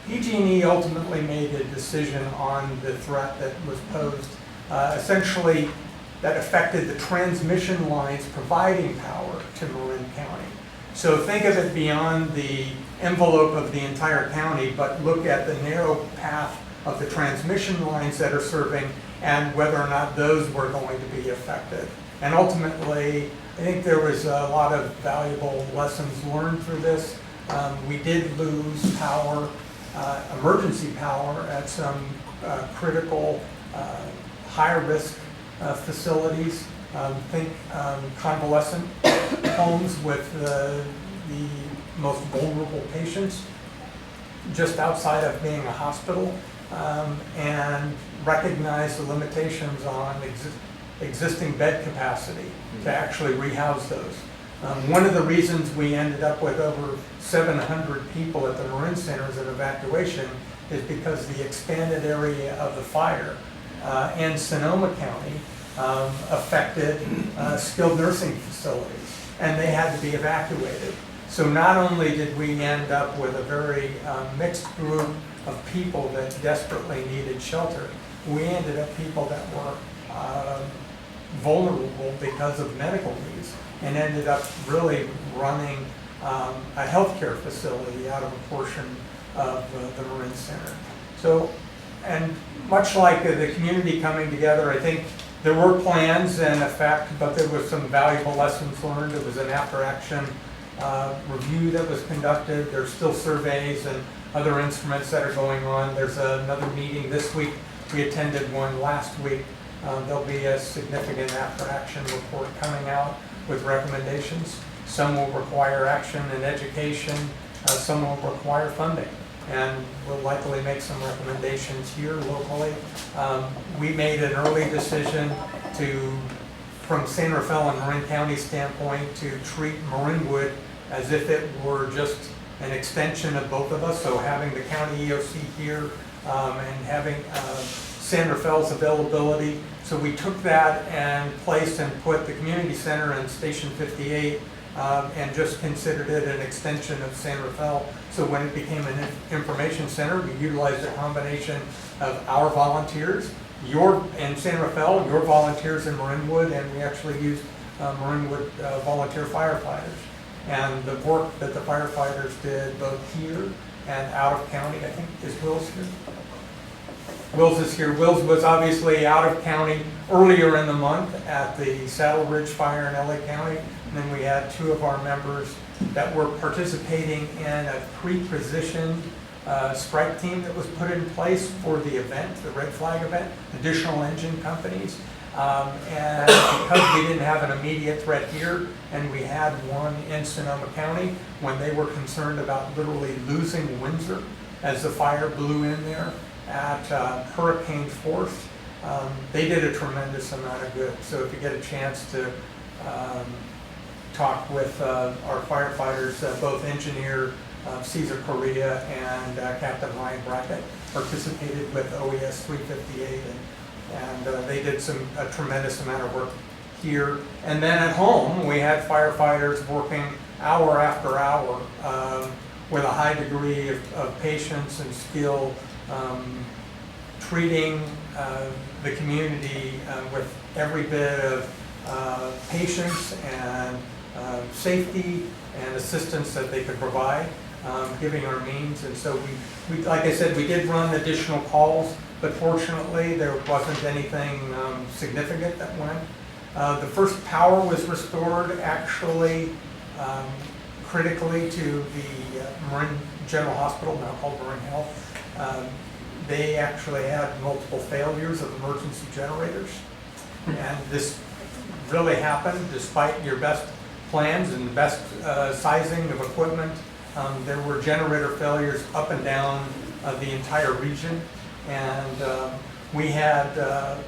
PG&E ultimately made a decision on the threat that was posed, essentially that affected the transmission lines providing power to Marin County. So think of it beyond the envelope of the entire county, but look at the narrow path of the transmission lines that are serving and whether or not those were going to be affected. And ultimately, I think there was a lot of valuable lessons learned through this. We did lose power, emergency power at some critical, high-risk facilities. Think convalescent homes with the most vulnerable patients just outside of being a hospital, and recognize the limitations on existing bed capacity to actually rehouse those. One of the reasons we ended up with over 700 people at the Marin Center as an evacuation is because the expanded area of the fire in Sonoma County affected skilled nursing facilities, and they had to be evacuated. So not only did we end up with a very mixed group of people that desperately needed shelter, we ended up people that were vulnerable because of medical needs, and ended up really running a healthcare facility out of a portion of the Marin Center. So, and much like the community coming together, I think there were plans in effect, but there was some valuable lessons learned. There was an after-action review that was conducted. There's still surveys and other instruments that are going on. There's another meeting this week. We attended one last week. There'll be a significant after-action report coming out with recommendations. Some will require action and education. Some will require funding. And we'll likely make some recommendations here locally. We made an early decision from San Rafael and Marin County standpoint, to treat Marinwood as if it were just an extension of both of us. So having the county EOC here and having San Rafael's availability. So we took that and placed and put the community center in Station 58 and just considered it an extension of San Rafael. So when it became an information center, we utilized a combination of our volunteers, in San Rafael, your volunteers in Marinwood, and we actually used Marinwood volunteer firefighters. And the work that the firefighters did both here and out of county, I think, is Will's here? Wills is here. Wills was obviously out of county earlier in the month at the Saddle Ridge Fire in LA County. And then we had two of our members that were participating in a pre-positioned strike team that was put in place for the event, the Red Flag event, additional engine companies. And because we didn't have an immediate threat here, and we had one in Sonoma County, when they were concerned about literally losing Windsor as the fire blew in there at hurricane force, they did a tremendous amount of good. So if you get a chance to talk with our firefighters, both engineer Cesar Correa and Captain Ryan Brackett participated with OES 358, and they did a tremendous amount of work here. And then at home, we had firefighters working hour after hour with a high degree of patience and skill, treating the community with every bit of patience and safety and assistance that they could provide, giving our means. And so we, like I said, we did run additional calls, but fortunately there wasn't anything significant that went. The first power was restored actually critically to the Marin General Hospital, now called Marin Health. They actually had multiple failures of emergency generators. And this really happened despite your best plans and the best sizing of equipment. There were generator failures up and down the entire region. And we had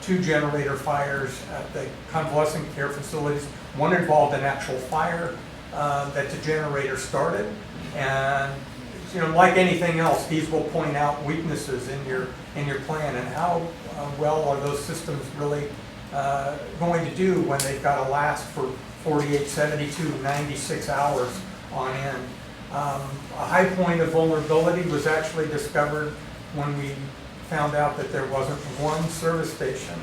2 generator fires at the convalescent care facilities. One involved an actual fire that the generator started. And you know, like anything else, these will point out weaknesses in your plan, and how well are those systems really going to do when they've got to last for 48, 72, 96 hours on end. A high point of vulnerability was actually discovered when we found out that there wasn't one service station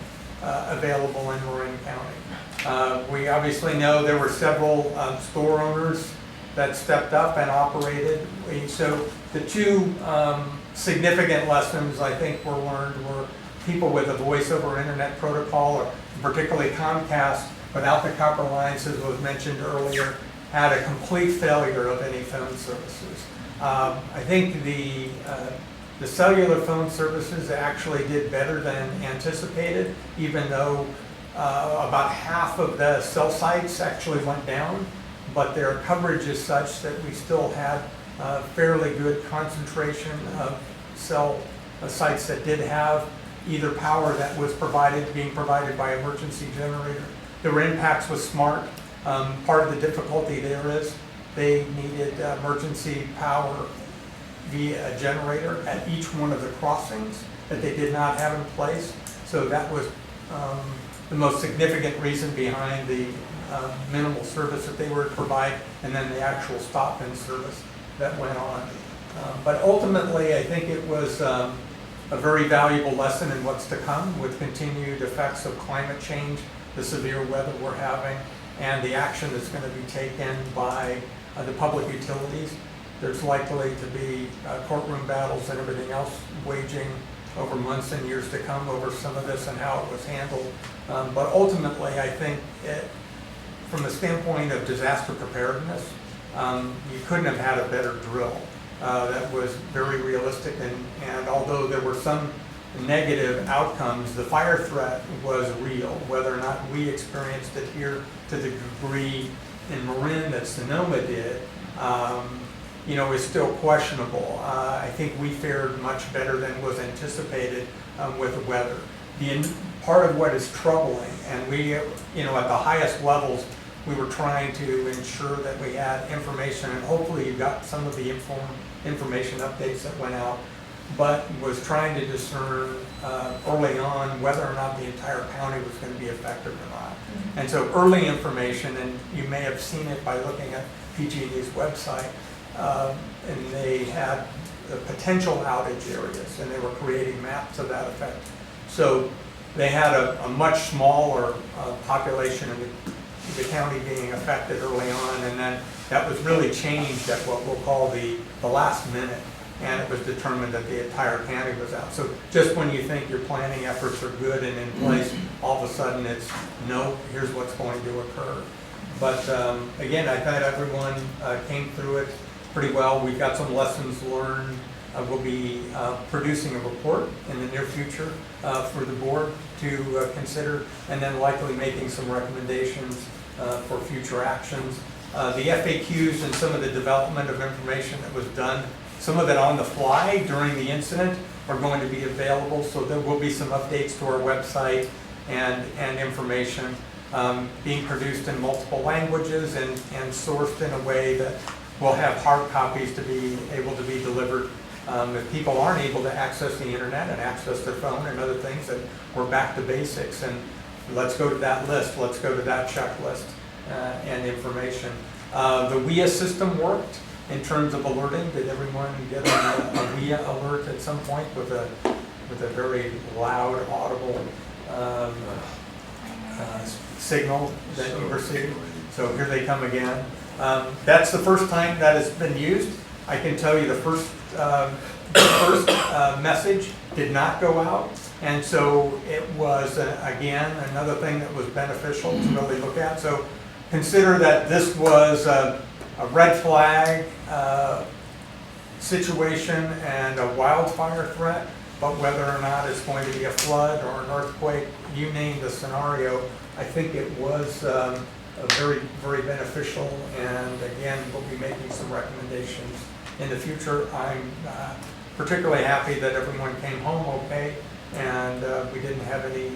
available in Marin County. We obviously know there were several store owners that stepped up and operated. So the 2 significant lessons I think were learned were people with a voice over internet protocol, or particularly Comcast, without the copper lines, as was mentioned earlier, had a complete failure of any phone services. I think the cellular phone services actually did better than anticipated, even though about half of the cell sites actually went down, but their coverage is such that we still had a fairly good concentration of cell sites that did have either power that was being provided by emergency generator. There were impacts with SMART. Part of the difficulty there is they needed emergency power via a generator at each one of the crossings that they did not have in place. So that was the most significant reason behind the minimal service that they were to provide, and then the actual stop-in service that went on. But ultimately, I think it was a very valuable lesson in what's to come with continued effects of climate change, the severe weather we're having, and the action that's going to be taken by the public utilities. There's likely to be courtroom battles and everything else waging over months and years to come over some of this and how it was handled. But ultimately, I think from the standpoint of disaster preparedness, you couldn't have had a better drill. That was very realistic, and although there were some negative outcomes, the fire threat was real. Whether or not we experienced it here to the degree in Marin that Sonoma did, is still questionable. I think we fared much better than was anticipated with the weather. Part of what is troubling, and we, at the highest levels, we were trying to ensure that we had information, and hopefully you got some of the information updates that went out, but was trying to discern early on whether or not the entire county was going to be affected or not. And so early information, and you may have seen it by looking at PG&E's website, and they had the potential outage areas, and they were creating maps of that effect. So they had a much smaller population of the county being affected early on, and then that was really changed at what we'll call the last minute, and it was determined that the entire county was out. So just when you think your planning efforts are good and in place, all of a sudden it's, no, here's what's going to occur. But again, I thought everyone came through it pretty well. We've got some lessons learned. We'll be producing a report in the near future for the board to consider, and then likely making some recommendations for future actions. The FAQs and some of the development of information that was done, some of it on the fly during the incident, are going to be available, so there will be some updates to our website and information being produced in multiple languages and sourced in a way that will have hard copies to be able to be delivered. If people aren't able to access the internet and access their phone and other things, that we're back to basics, and let's go to that list, let's go to that checklist and information. The WIA system worked in terms of alerting. Did everyone get a WIA alert at some point with a very loud, audible signal that you received? So here they come again. That's the first time that has been used. I can tell you the first message did not go out, and so it was again another thing that was beneficial to really look at. So consider that this was a red flag situation and a wildfire threat, but whether or not it's going to be a flood or an earthquake, you name the scenario, I think it was very, very beneficial, and again, we'll be making some recommendations in the future. I'm particularly happy that everyone came home okay, and we didn't have any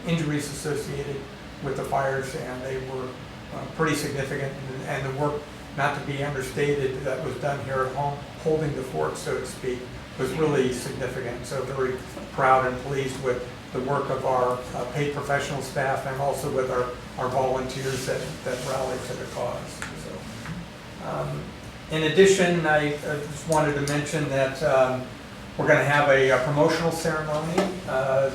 injuries associated with the fires, and they were pretty significant, and the work, not to be understated, that was done here at home, holding the fort, so to speak, was really significant. So very proud and pleased with the work of our paid professional staff, and also with our volunteers that rallied to the cause. So, in addition, I just wanted to mention that we're going to have a promotional ceremony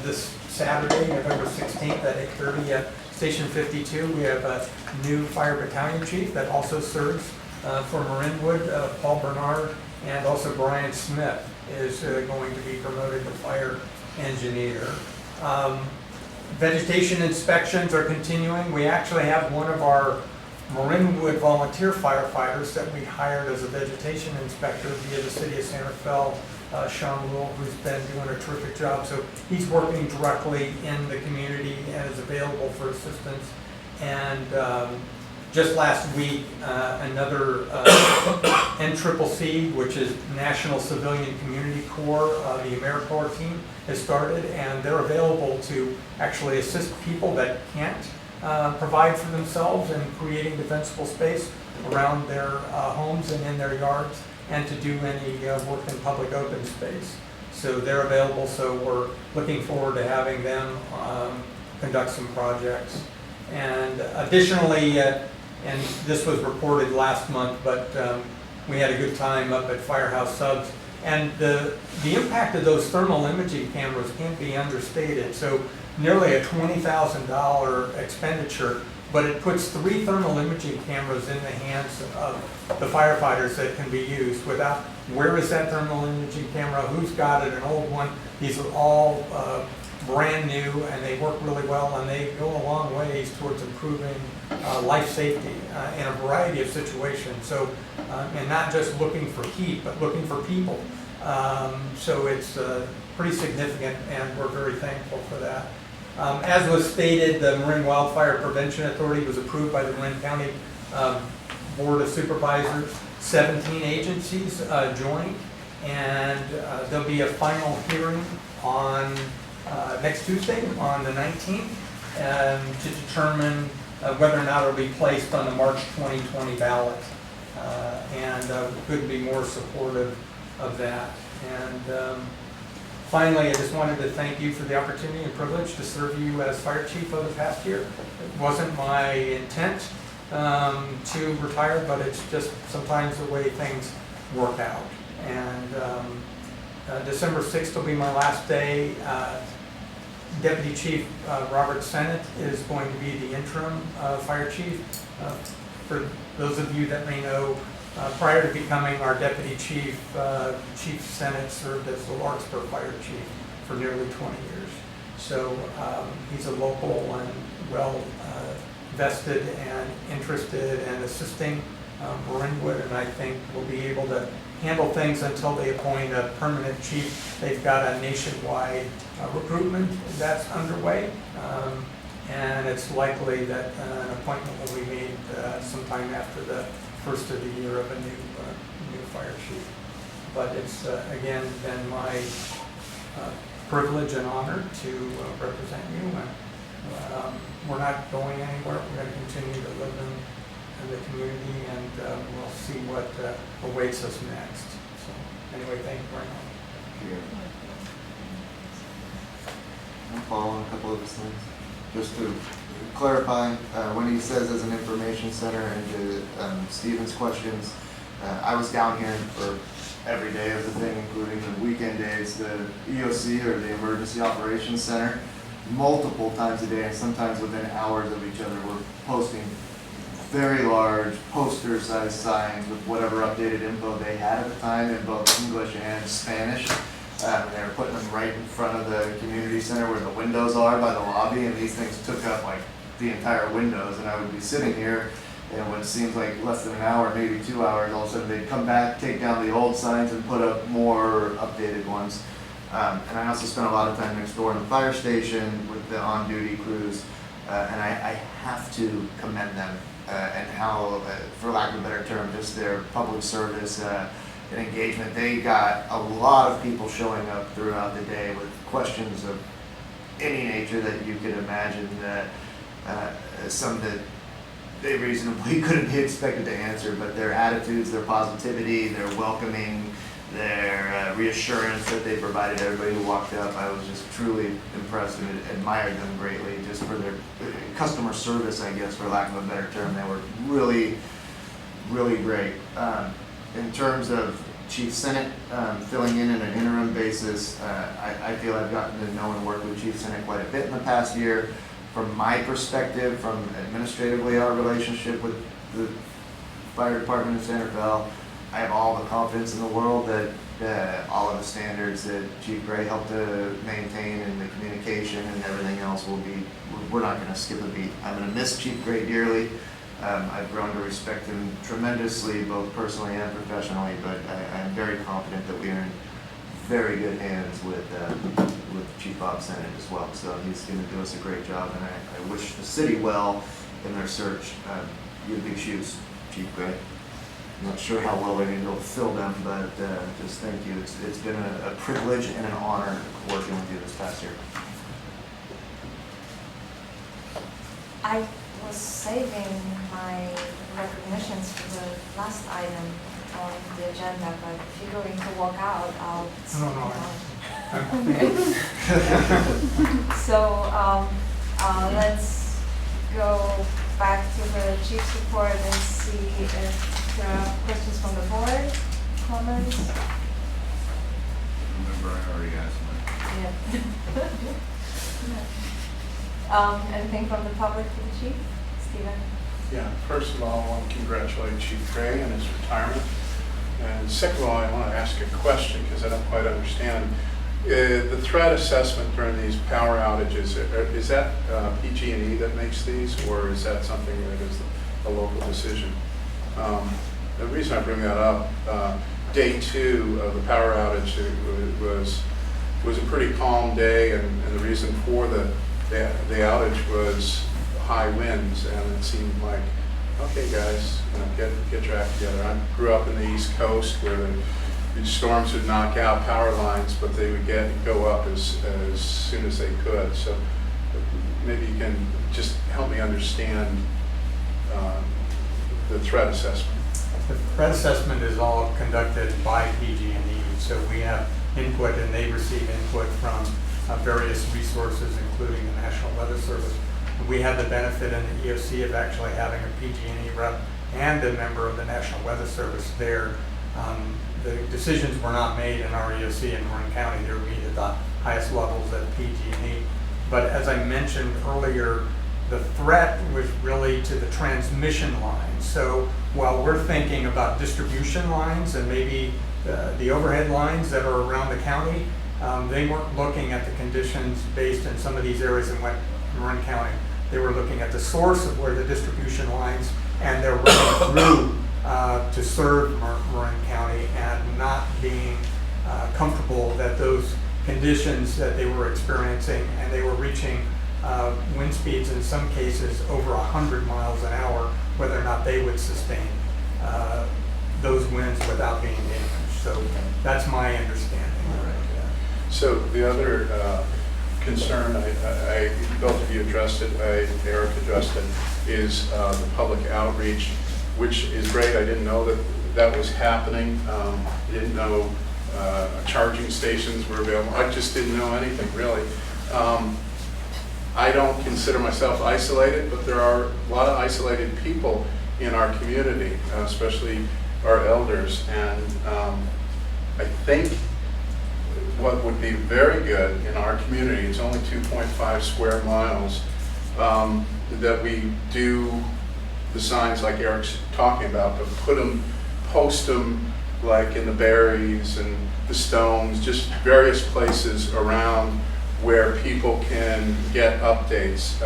this Saturday, November 16th at 8:30 at Station 52. We have a new fire battalion chief that also serves for Marinwood, Paul Bernard, and also Brian Smith is going to be promoted to fire engineer. Vegetation inspections are continuing. We actually have one of our Marinwood volunteer firefighters that we hired as a vegetation inspector via the city of Santa Fe, Sean Rule, who's been doing a terrific job. So he's working directly in the community and is available for assistance. And just last week, another NCCC, which is National Civilian Community Corps, the AmeriCorps team, has started, and they're available to actually assist people that can't provide for themselves in creating defensible space around their homes and in their yards, and to do any work in public open space. So they're available, so we're looking forward to having them conduct some projects. And additionally, and this was reported last month, but we had a good time up at Firehouse Subs. And the impact of those thermal imaging cameras can't be understated. So nearly a $20,000 expenditure, but it puts 3 thermal imaging cameras in the hands of the firefighters that can be used without, where is that thermal imaging camera, who's got it, an old one. These are all brand new, and they work really well, and they go a long ways towards improving life safety in a variety of situations. So, and not just looking for heat, but looking for people. So it's pretty significant, and we're very thankful for that. As was stated, the Marin Wildfire Prevention Authority was approved by the Marin County Board of Supervisors. 17 agencies joined, and there'll be a final hearing on next Tuesday, on the 19th, to determine whether or not it'll be placed on the March 2020 ballot. And couldn't be more supportive of that. And finally, I just wanted to thank you for the opportunity and privilege to serve you as fire chief over the past year. It wasn't my intent to retire, but it's just sometimes the way things work out. And December 6th will be my last day. Deputy Chief Robert Sennett is going to be the interim fire chief. For those of you that may know, prior to becoming our deputy chief, Chief Sennett served as the Larkspur fire chief for nearly 20 years. So he's a local and well vested and interested in assisting Marinwood, and I think we'll be able to handle things until they appoint a permanent chief. They've got a nationwide recruitment that's underway, and it's likely that an appointment will be made sometime after the first of the year of a new fire chief. But it's again been my privilege and honor to represent you, and we're not going anywhere. We're going to continue to live in the community, and we'll see what awaits us next. So anyway, thank you very much. I'll follow on a couple of his things. Just to clarify, when he says as an information center, and to Stephen's questions, I was down here for every day of the thing, including the weekend days. The EOC, or the Emergency Operations Center, multiple times a day, and sometimes within hours of each other, were posting very large poster-sized signs with whatever updated info they had at the time in both English and Spanish. And they were putting them right in front of the community center where the windows are by the lobby, and these things took up like the entire windows. And I would be sitting here, and what seems like less than an hour, maybe 2 hours, all of a sudden they'd come back, take down the old signs, and put up more updated ones. And I also spent a lot of time next door in the fire station with the on-duty crews, and I have to commend them and how, for lack of a better term, just their public service and engagement. They got a lot of people showing up throughout the day with questions of any nature that you could imagine, that some that they reasonably couldn't be expected to answer, but their attitudes, their positivity, their welcoming, their reassurance that they provided everybody who walked up, I was just truly impressed and admired them greatly just for their customer service, I guess, for lack of a better term. They were really, really great. In terms of Chief Sennett filling in an interim basis, I feel I've gotten to know and work with Chief Sennett quite a bit in the past year. From my perspective, from administratively our relationship with the fire department in Santa Fe, I have all the confidence in the world that all of the standards that Chief Gray helped to maintain and the communication and everything else will be, we're not gonna skip a beat. I'm gonna miss Chief Gray dearly. I've grown to respect him tremendously, both personally and professionally, but I'm very confident that we are in very good hands with Chief Bob Sennett as well. So he's gonna do us a great job, and I wish the city well in their search. You have big shoes, Chief Gray. I'm not sure how well they're going to be able to fill them, but just thank you. It's been a privilege and an honor working with you this past year. I was saving my recognitions for the last item on the agenda, but if you're going to walk out, I'll stay on. So let's go back to the chief's report and see if there are questions from the board, comments? Remember, I already asked mine. Yeah. Anything from the public to the chief? Stephen? Yeah, first of all, I want to congratulate Chief Gray on his retirement. And second of all, I want to ask a question because I don't quite understand. The threat assessment during these power outages, is that PG&E that makes these, or is that something that is a local decision? The reason I bring that up, day 2 of the power outage was a pretty calm day, and the reason for the outage was high winds, and it seemed like, okay guys, get your act together. I grew up in the East Coast where the storms would knock out power lines, but they would go up as soon as they could. So maybe you can just help me understand the threat assessment. The threat assessment is all conducted by PG&E, so we have input and they receive input from various resources, including the National Weather Service. We have the benefit in the EOC of actually having a PG&E rep and a member of the National Weather Service there. The decisions were not made in our EOC in Marin County. They were made at the highest levels at PG&E. But as I mentioned earlier, the threat was really to the transmission lines. So while we're thinking about distribution lines and maybe the overhead lines that are around the county, they weren't looking at the conditions based in some of these areas in Marin County. They were looking at the source of where the distribution lines and they're running through to serve Marin County, and not being comfortable that those conditions that they were experiencing, and they were reaching wind speeds in some cases over 100 miles an hour, whether or not they would sustain those winds without being damaged. So that's my understanding. So the other concern, both of you addressed it, Eric addressed it, is the public outreach, which is great. I didn't know that was happening. I didn't know charging stations were available. I just didn't know anything really. I don't consider myself isolated, but there are a lot of isolated people in our community, especially our elders. And I think what would be very good in our community, it's only 2.5 square miles, that we do the signs like Eric's talking about, but post them like in the Berries and the Stones, just various places around where people can get updates.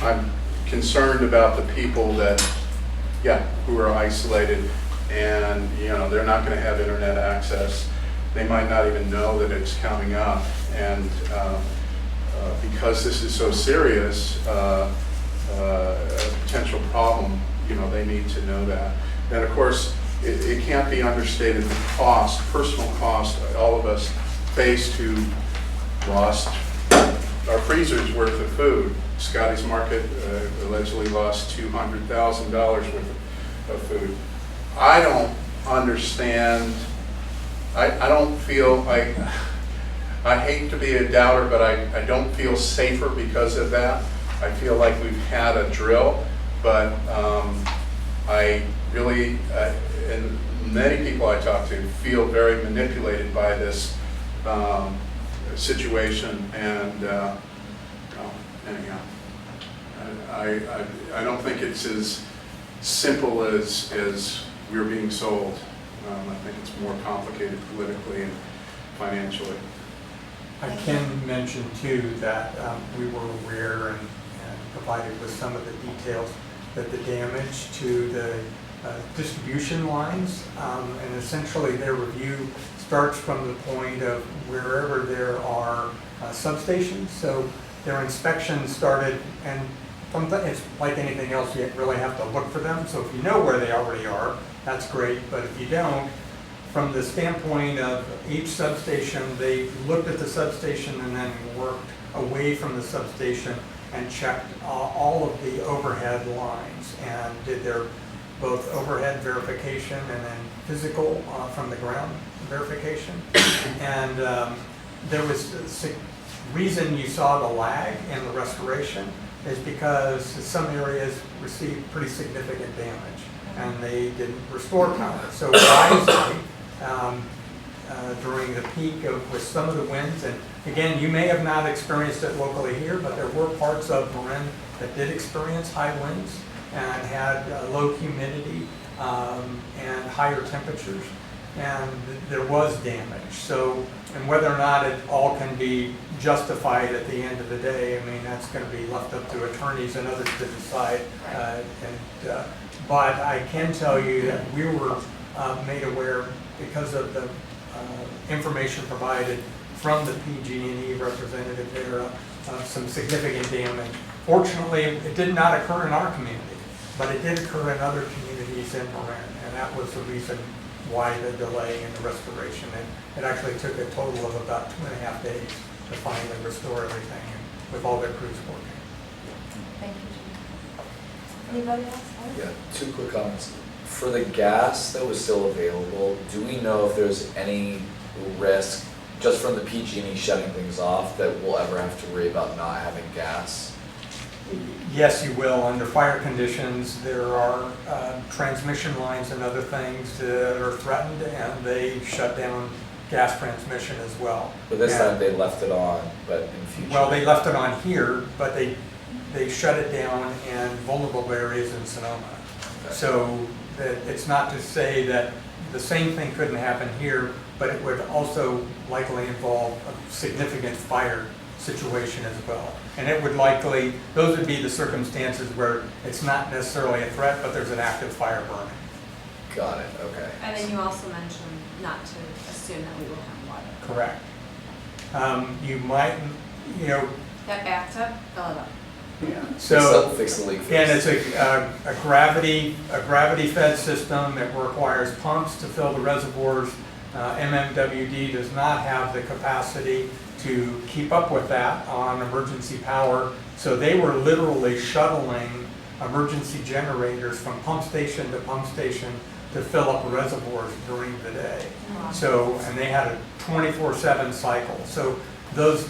I'm concerned about the people who are isolated, and they're not going to have internet access. They might not even know that it's coming up, and because this is so serious, a potential problem, they need to know that. And of course, it can't be understated the cost, personal cost, all of us faced who lost our freezer's worth of food. Scotty's Market allegedly lost $200,000 worth of food. I don't understand. I don't feel, I hate to be a doubter, but I don't feel safer because of that. I feel like we've had a drill, but I really, and many people I talk to feel very manipulated by this situation, and anyhow, I don't think it's as simple as we're being sold. I think it's more complicated politically and financially. I can mention too that we were aware and provided with some of the details that the damage to the distribution lines, and essentially their review starts from the point of wherever there are substations. So their inspection started, and it's like anything else, you really have to look for them. So if you know where they already are, that's great, but if you don't, from the standpoint of each substation, they looked at the substation and then worked away from the substation and checked all of the overhead lines and did their both overhead verification and then physical from the ground verification. And there was a reason you saw the lag in the restoration is because some areas received pretty significant damage and they didn't restore power. So wisely, during the peak with some of the winds, and again, you may have not experienced it locally here, but there were parts of Marin that did experience high winds and had low humidity and higher temperatures, and there was damage. So, and whether or not it all can be justified at the end of the day, I mean, that's going to be left up to attorneys and others to decide. But I can tell you that we were made aware because of the information provided from the PG&E representative there of some significant damage. Fortunately, it did not occur in our community, but it did occur in other communities in Marin, and that was the reason why the delay in the restoration. It actually took a total of about 2.5 days to finally restore everything with all their crews working. Thank you, Jim. Anybody else? Yeah, 2 quick comments. For the gas that was still available, do we know if there's any risk, just from the PG&E shutting things off, that we'll ever have to worry about not having gas? Yes, you will. Under fire conditions, there are transmission lines and other things that are threatened, and they shut down gas transmission as well. But this time they left it on, but in future? Well, they left it on here, but they shut it down in vulnerable areas in Sonoma. Okay. So that it's not to say that the same thing couldn't happen here, but it would also likely involve a significant fire situation as well. And it would likely, those would be the circumstances where it's not necessarily a threat, but there's an active fire burning. Got it, okay. And then you also mentioned not to assume that we will have water. Correct. You might, you know. That backed up, fill it up. Yeah. So Fix the leak first. again, it's a gravity fed system. It requires pumps to fill the reservoirs. MMWD does not have the capacity to keep up with that on emergency power. So they were literally shuttling emergency generators from pump station to fill up reservoirs during the day. So, and they had a 24/7 cycle. So those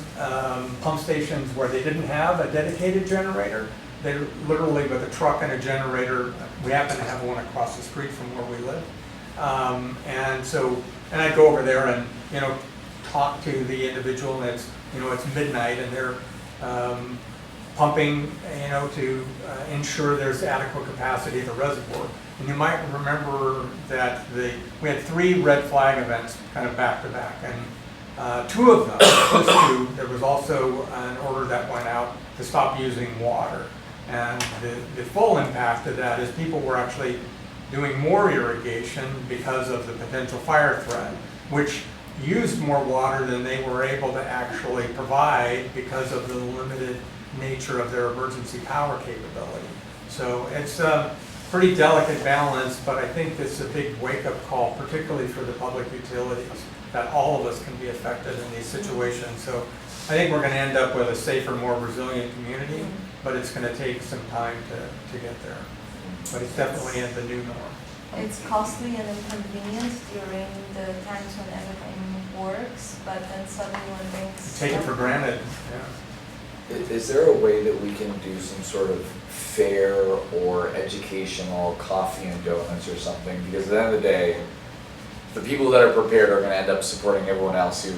pump stations where they didn't have a dedicated generator, they literally with a truck and a generator, we happen to have one across the street from where we live. And I go over there and, you know, talk to the individual, and it's, you know, it's midnight and they're pumping, you know, to ensure there's adequate capacity at the reservoir. And you might remember that we had 3 red flag events kind of back to back, and 2 of them, those 2, there was also an order that went out to stop using water. And the full impact of that is people were actually doing more irrigation because of the potential fire threat, which used more water than they were able to actually provide because of the limited nature of their emergency power capability. So it's a pretty delicate balance, but I think it's a big wake-up call, particularly for the public utilities, that all of us can be affected in these situations. So I think we're going to end up with a safer, more resilient community, but it's going to take some time to get there. But it's definitely in the new norm. It's costly and inconvenient during the times when everything works, but then suddenly when things Take it for granted, yeah. Is there a way that we can do some sort of fair or educational coffee and donuts or something? Because at the end of the day, the people that are prepared are gonna end up supporting everyone else who,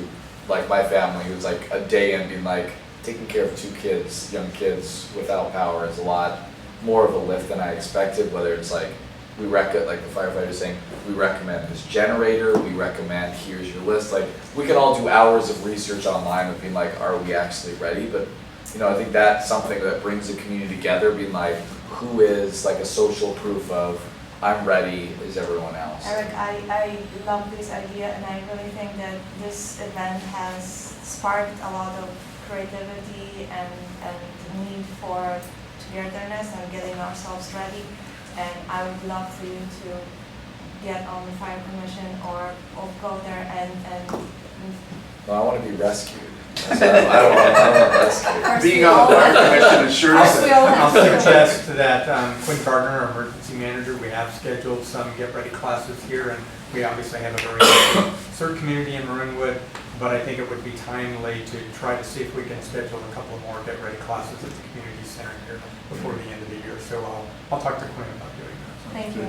like my family, who's like a day in being like, taking care of 2 kids, young kids without power is a lot more of a lift than I expected, whether it's like like the firefighter saying, we recommend this generator, we recommend, here's your list. Like, we can all do hours of research online of being like, are we actually ready? But, you know, I think that's something that brings the community together, being like, who is like a social proof of, I'm ready, is everyone else? Eric, I love this idea, and I really think that this event has sparked a lot of creativity and need for togetherness and getting ourselves ready. And I would love for you to get on the fire commission or go there and No, I want to be rescued. I don't want rescued. Being on the fire commission is sure. First we all I'll have to. suggest that Quinn Gardner, our emergency manager, we have scheduled some get-ready classes here, and we obviously have a very active CERT community in Marinwood, but I think it would be timely to try to see if we can schedule a couple more get-ready classes at the community center here before the end of the year. So I'll talk to Quinn about doing that. Thank you.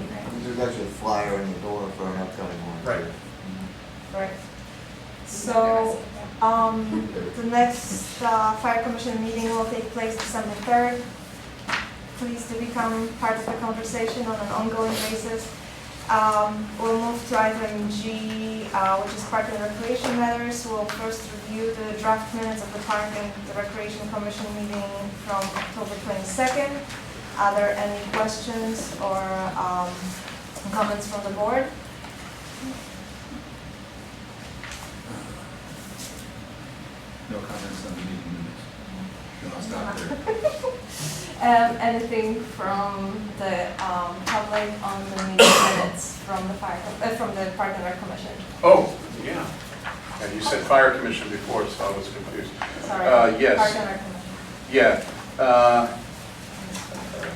There's actually a flyer in the door for an upcoming one. Right. Right. So, the next fire commission meeting will take place December 3rd. Please do become part of the conversation on an ongoing basis. We'll move to item G, which is park and recreation matters. We'll first review the draft minutes of the park and the recreation commission meeting from October 22nd. Are there any questions or comments from the board? No comments on the meeting minutes. No, I'll stop there. Anything from the public on the meeting minutes from the Park and Rec Commission? Oh, yeah. And you said fire commission before, so I was confused. Sorry. Yes. Park and Rec Commission. Yeah.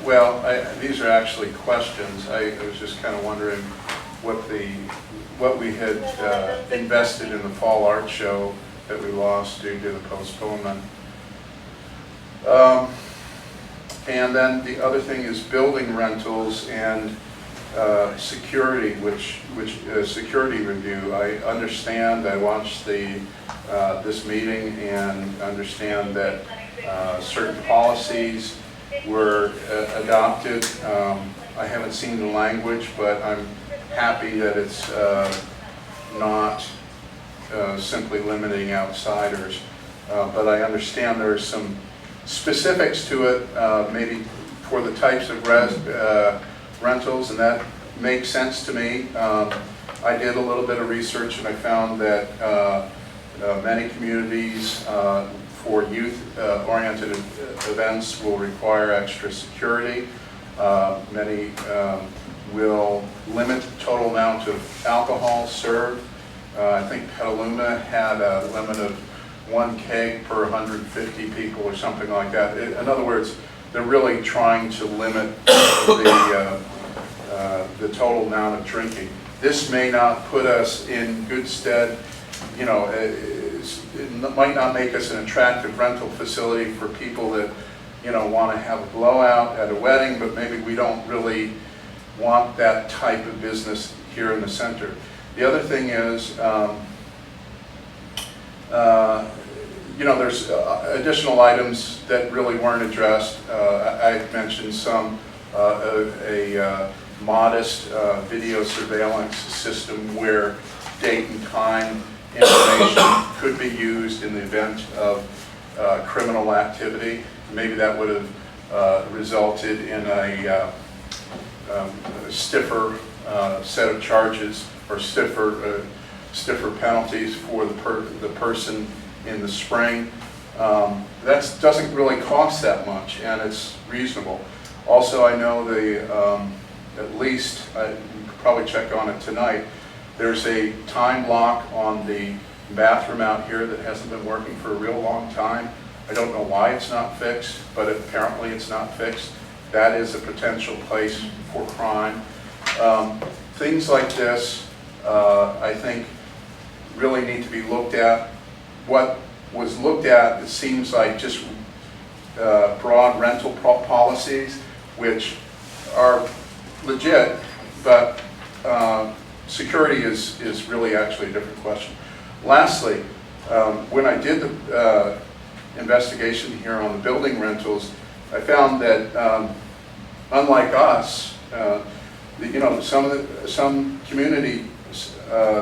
Well, these are actually questions. I was just kind of wondering what we had invested in the fall art show that we lost due to the postponement. And then the other thing is building rentals and security, which security review. I understand, I watched this meeting and understand that certain policies were adopted. I haven't seen the language, but I'm happy that it's not simply limiting outsiders. But I understand there's some specifics to it, maybe for the types of rentals, and that makes sense to me. I did a little bit of research and I found that many communities for youth-oriented events will require extra security. Many will limit the total amount of alcohol served. I think Petaluma had a limit of 1 keg per 150 people or something like that. In other words, they're really trying to limit the total amount of drinking. This may not put us in good stead, you know, it might not make us an attractive rental facility for people that, you know, want to have a blowout at a wedding, but maybe we don't really want that type of business here in the center. The other thing is, you know, there's additional items that really weren't addressed. I mentioned some, a modest video surveillance system where date and time information could be used in the event of criminal activity. Maybe that would have resulted in a stiffer set of charges or stiffer penalties for the person in the spring. That doesn't really cost that much, and it's reasonable. Also, I know at least, we could probably check on it tonight, there's a time lock on the bathroom out here that hasn't been working for a real long time. I don't know why it's not fixed, but apparently it's not fixed. That is a potential place for crime. Things like this, I think, really need to be looked at. What was looked at, it seems like just broad rental policies, which are legit, but security is really actually a different question. Lastly, when I did the investigation here on the building rentals, I found that unlike us, some communities,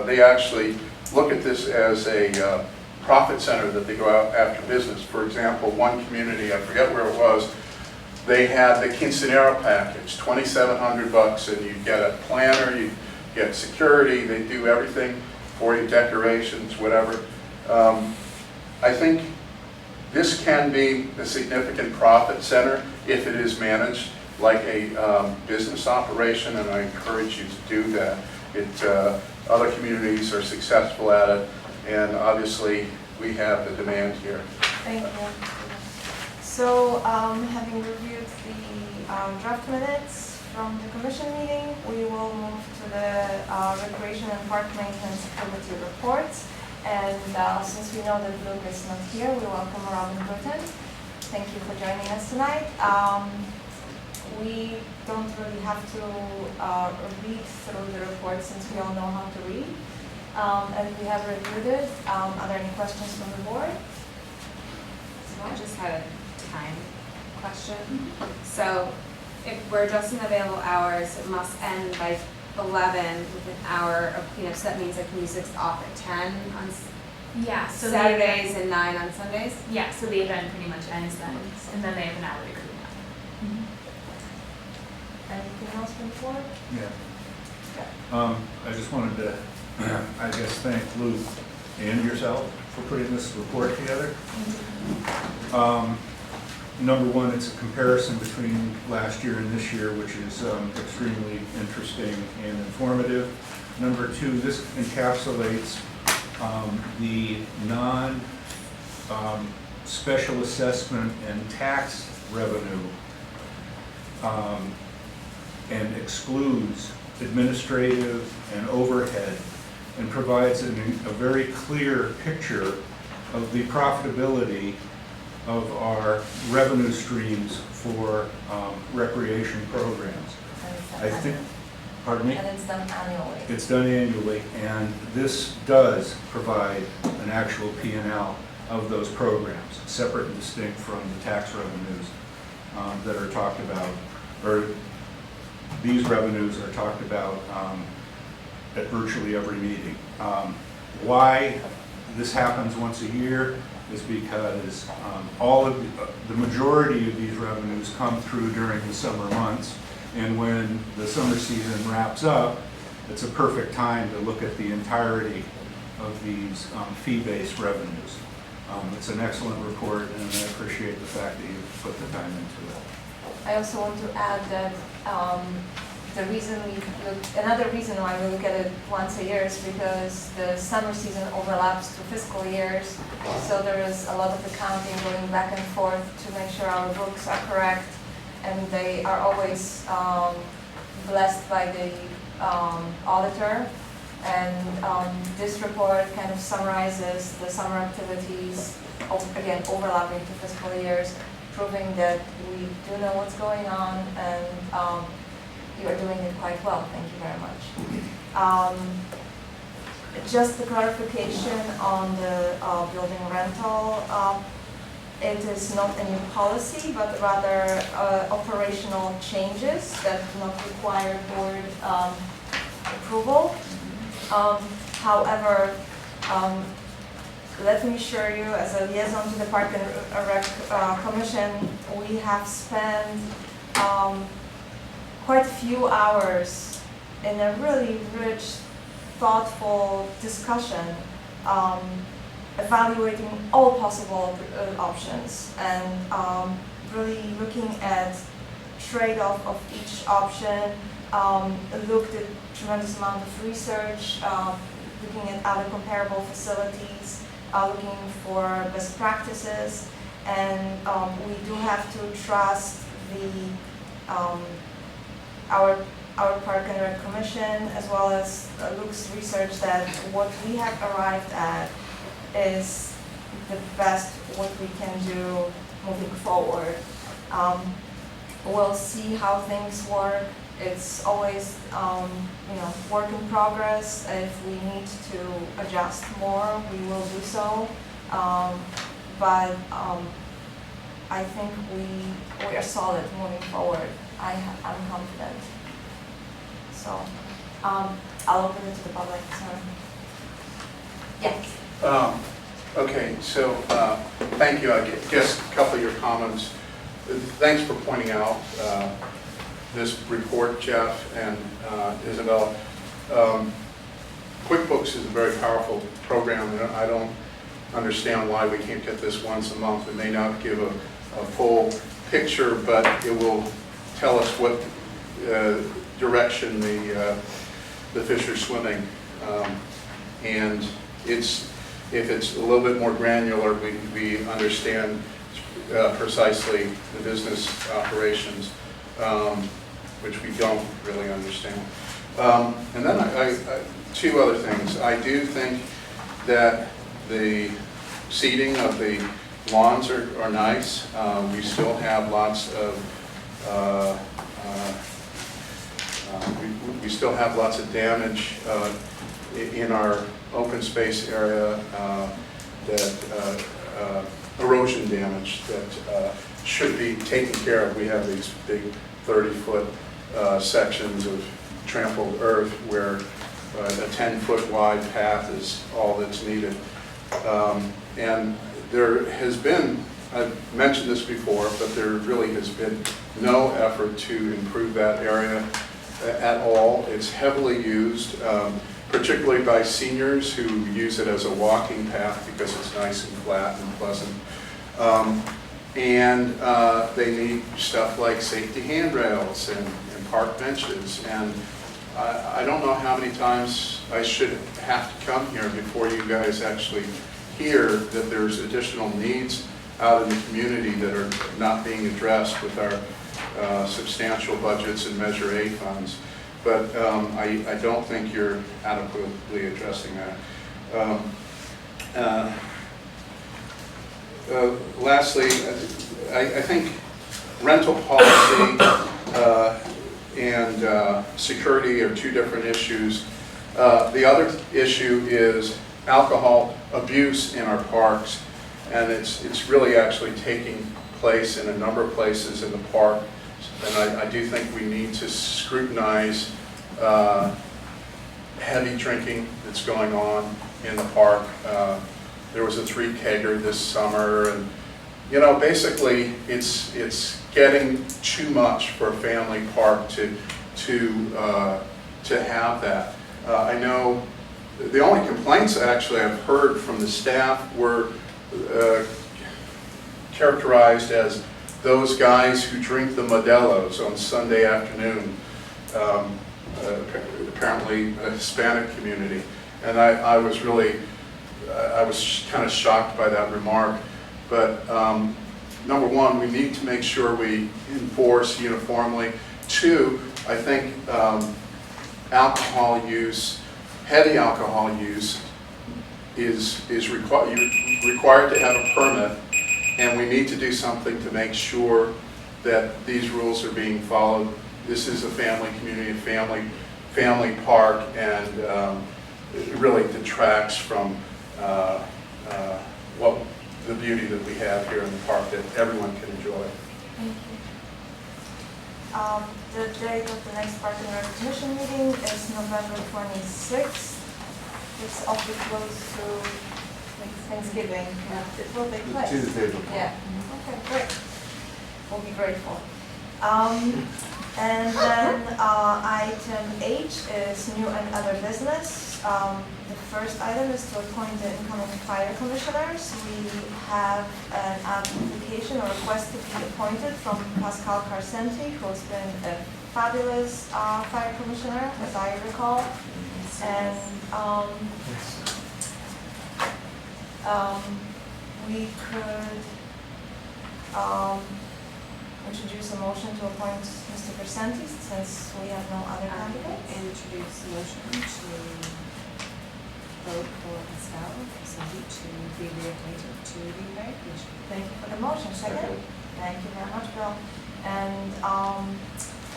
they actually look at this as a profit center that they go out after business. For example, one community, I forget where it was, they had the quinceanera package, $2,700, and you get a planner, you get security, they do everything for you, decorations, whatever. I think this can be a significant profit center if it is managed like a business operation, and I encourage you to do that. Other communities are successful at it, and obviously we have the demand here. Thank you. So, having reviewed the draft minutes from the commission meeting, we will move to the recreation and park maintenance activity reports. And since we know that Luke is not here, we welcome Robin Britton. Thank you for joining us tonight. We don't really have to read through the report since we all know how to read. And we have reviewed it. Are there any questions from the board? I just had a time question. So if we're adjusting available hours, it must end by 11 with an hour of cleanup. So that means like music's off at 10 on Yeah, so Saturdays and 9 on Sundays? Yeah, so the event pretty much ends then, and then they have an hour to clean up. Anything else from the board? Yeah. I just wanted to, I guess, thank Luke and yourself for putting this report together. Number one, it's a comparison between last year and this year, which is extremely interesting and informative. Number two, this encapsulates the non-special assessment and tax revenue and excludes administrative and overhead, and provides a very clear picture of the profitability of our revenue streams for recreation programs. I think, pardon me? And it's done annually. It's done annually, and this does provide an actual P&L of those programs, separate and distinct from the tax revenues that are talked about, or these revenues are talked about at virtually every meeting. Why this happens once a year is because the majority of these revenues come through during the summer months, and when the summer season wraps up, it's a perfect time to look at the entirety of these fee-based revenues. It's an excellent report, and I appreciate the fact that you've put the time into it. I also want to add that another reason why we look at it once a year is because the summer season overlaps to fiscal years. So there is a lot of accounting going back and forth to make sure our books are correct, and they are always blessed by the auditor. And this report kind of summarizes the summer activities, again, overlapping to fiscal years, proving that we do know what's going on, and you are doing it quite well. Thank you very much. Just a clarification on the building rental. It is not a new policy, but rather operational changes that do not require board approval. However, let me assure you, as a liaison to the Park and Rec Commission, we have spent quite a few hours in a really rich, thoughtful discussion, evaluating all possible options, and really looking at trade-off of each option. Looked at tremendous amount of research, looking at other comparable facilities, looking for best practices, and we do have to trust our Park and Rec Commission, as well as Luke's research, that what we have arrived at is the best what we can do moving forward. We'll see how things work. It's always, work in progress. If we need to adjust more, we will do so. But I think we are solid moving forward. I'm confident. So, I'll open it to the public, so. Yes. Okay, so, thank you. I guess a couple of your comments. Thanks for pointing out this report, Jeff and Isabel. QuickBooks is a very powerful program, and I don't understand why we can't get this once a month. It may not give a full picture, but it will tell us what direction the fish are swimming. And if it's a little bit more granular, we understand precisely the business operations, which we don't really understand. And then two other things. I do think that the seeding of the lawns are nice. We still have lots of we still have lots of damage in our open space area, that erosion damage that should be taken care of. We have these big 30-foot sections of trampled earth where a 10-foot wide path is all that's needed. And there has been, I've mentioned this before, but there really has been no effort to improve that area at all. It's heavily used, particularly by seniors who use it as a walking path because it's nice and flat and pleasant. And they need stuff like safety handrails and park benches. And I don't know how many times I should have to come here before you guys actually hear that there's additional needs out in the community that are not being addressed with our substantial budgets and Measure A funds. But I don't think you're adequately addressing that. Lastly, I think rental policy and security are two different issues. The other issue is alcohol abuse in our parks, and it's really actually taking place in a number of places in the park. And I do think we need to scrutinize heavy drinking that's going on in the park. There was a 3-kegger this summer, and you know, basically it's getting too much for a family park to have that. I know the only complaints actually I've heard from the staff were characterized as those guys who drink the Modelo's on Sunday afternoon, apparently a Hispanic community. And I was kind of shocked by that remark. But number one, we need to make sure we enforce uniformly. Two, I think alcohol use, heavy alcohol use is required to have a permit, and we need to do something to make sure that these rules are being followed. This is a family community, a family park, and it really detracts from the beauty that we have here in the park that everyone can enjoy. Thank you. The date of the next Park and Recreation meeting is November 26th. It's awfully close to Thanksgiving. Yeah. It will take place. Tuesday before. Yeah. Okay, great. We'll be grateful. And then item H is new and other business. The first item is to appoint the incoming fire commissioners. We have an application or request to be appointed from Pascal Carcenti, who's been a fabulous fire commissioner, as I recall. And we could introduce a motion to appoint Mr. Carcenti, since we have no other candidates. Introduce a motion to vote for Pascal Carcenti to be reappointed to the fire commission. Thank you for the motion. Second? Thank you very much, Bill. And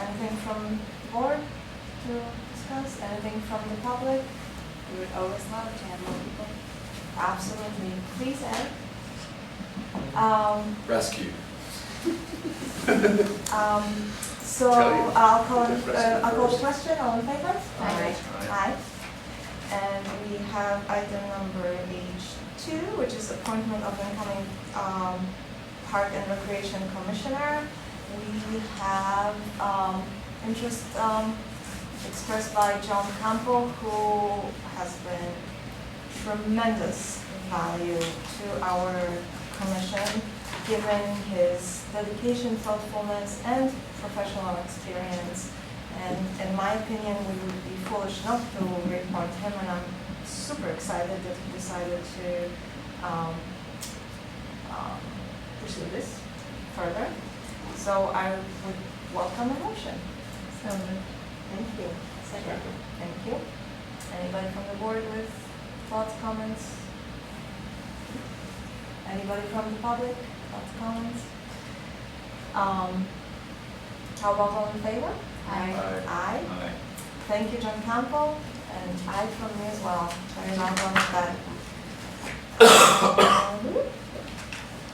anything from the board to discuss? Anything from the public? We would always love to have more people. Absolutely. Please, Ed. Rescue. So I'll call the question, all in favor? Aye. Aye. And we have item number H2, which is appointment of incoming Park and Recreation Commissioner. We have interest expressed by John Campbell, who has been tremendous value to our commission, given his dedication, thoughtfulness, and professional experience. And in my opinion, we would be foolish not to reappoint him, and I'm super excited that he decided to pursue this further. So I would welcome a motion. So moved. Thank you. Second. Thank you. Anybody from the board with thoughts, comments? Anybody from the public? Thoughts, comments? How about all in favor? Aye. Aye. Aye. Thank you, John Campbell, and aye from me as well. Very well done with that.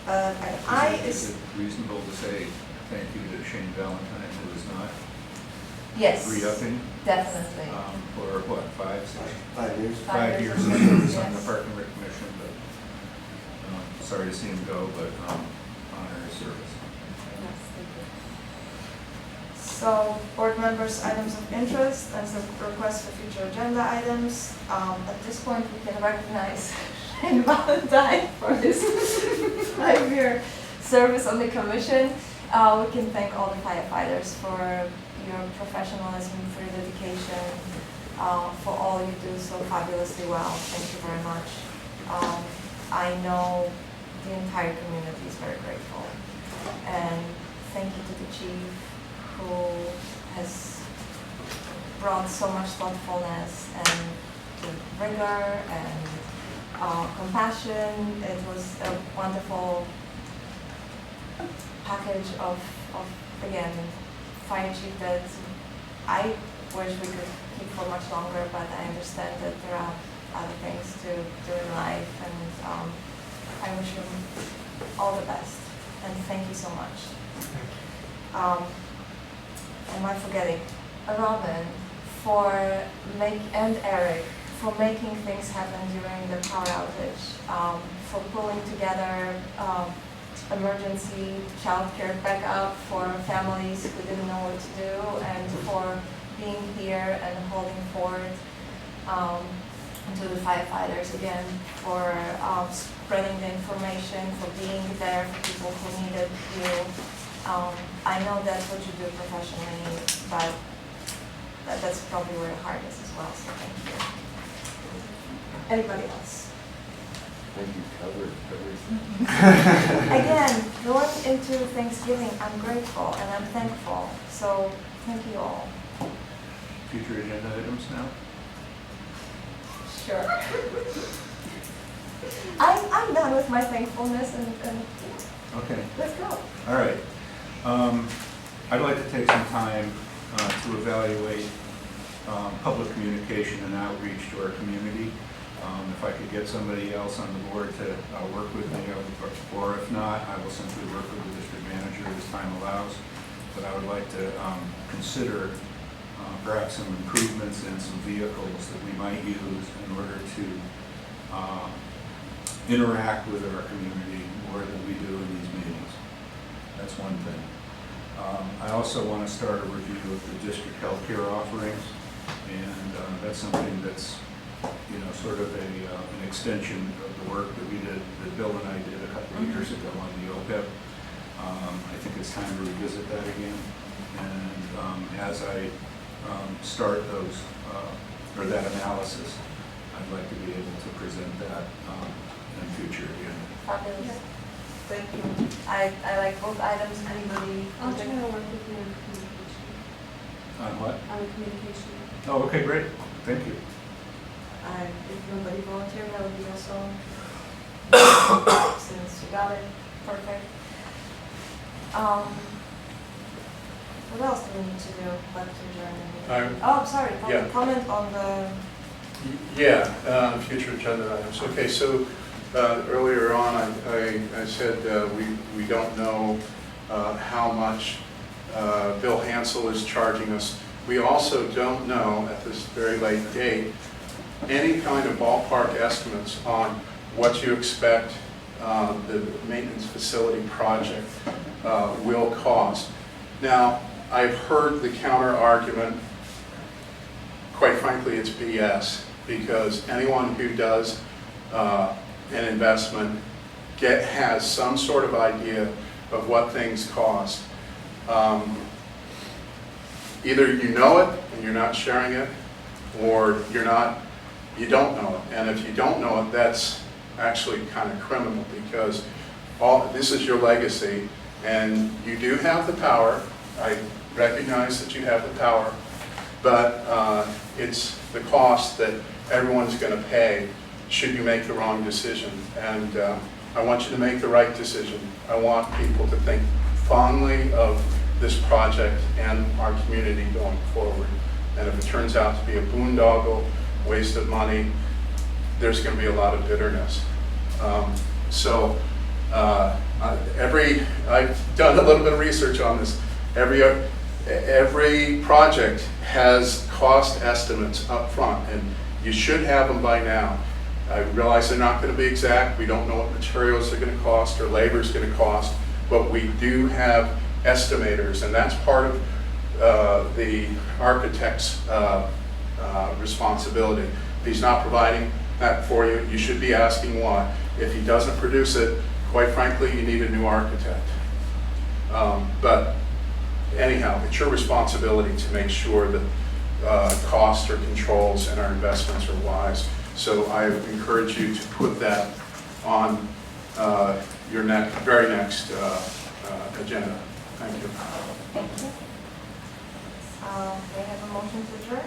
And I Is is, it reasonable to say thank you to Shane Valentine, who is not yes, re-upping definitely. for what, 5 years? 5 years. 5 years of service on the Yes. Park and Rec Commission, but sorry to see him go, but honor his service. Yes, thank you. So, board members, items of interest, and some requests for future agenda items. At this point, we can recognize Shane Valentine for his 5-year service on the commission. We can thank all the firefighters for your professionalism, for your dedication, for all you do so fabulously well. Thank you very much. I know the entire community is very grateful. And thank you to the chief, who has brought so much thoughtfulness and rigor and compassion. It was a wonderful package of again, fire chief that I wish we could keep for much longer, but I understand that there are other things to do in life, and I wish him all the best, and thank you so much. Am I forgetting? Robin and Eric for making things happen during the power outage, for pulling together emergency childcare backup for families who didn't know what to do, and for being here and holding forward to the firefighters again, for spreading the information, for being there for people who needed you. I know that's what you do professionally, but that's probably where your heart is as well, so thank you. Anybody else? I think you covered everything. Again, going into Thanksgiving, I'm grateful and I'm thankful, so thank you all. Future agenda items now? Sure. I'm done with my thankfulness and Okay. let's go. All right. I'd like to take some time to evaluate public communication and outreach to our community. If I could get somebody else on the board to work with me, or if not, I will simply work with the district manager as time allows. But I would like to consider perhaps some improvements in some vehicles that we might use in order to interact with our community more than we do in these meetings. That's one thing. I also want to start a review of the district healthcare offerings, and that's something that's, you know, sort of an extension of the work that we did, that Bill and I did a couple of years ago on the OPEB. I think it's time to revisit that again, and as I start those, or that analysis, I'd like to be able to present that in future again. Fabulous. Thank you. I like both items. Anybody? I'll try to work with you on communication. On what? On communication. Oh, okay, great. Thank you. If nobody volunteered, that would be also, since you got it, perfect. What else do we need to do but to adjourn the meeting? Oh, I'm sorry, yeah. comment on the, Yeah, future agenda items. Okay, so earlier on, I said we don't know how much Bill Hansel is charging us. We also don't know at this very late date any kind of ballpark estimates on what you expect the maintenance facility project will cost. Now, I've heard the counter argument, quite frankly, it's BS, because anyone who does an investment has some sort of idea of what things cost. Either you know it and you're not sharing it, or you don't know it. And if you don't know it, that's actually kind of criminal, because this is your legacy, and you do have the power. I recognize that you have the power, but it's the cost that everyone's going to pay should you make the wrong decision. And I want you to make the right decision. I want people to think fondly of this project and our community going forward. And if it turns out to be a boondoggle, waste of money, there's going to be a lot of bitterness. I've done a little bit of research on this. Every project has cost estimates up front, and you should have them by now. I realize they're not going to be exact. We don't know what materials are going to cost or labor is going to cost, but we do have estimators, and that's part of the architect's responsibility. If he's not providing that for you, you should be asking why. If he doesn't produce it, quite frankly, you need a new architect. But anyhow, it's your responsibility to make sure that costs or controls and our investments are wise. So I encourage you to put that on your very next agenda. Thank you. Thank you. They have a motion to adjourn?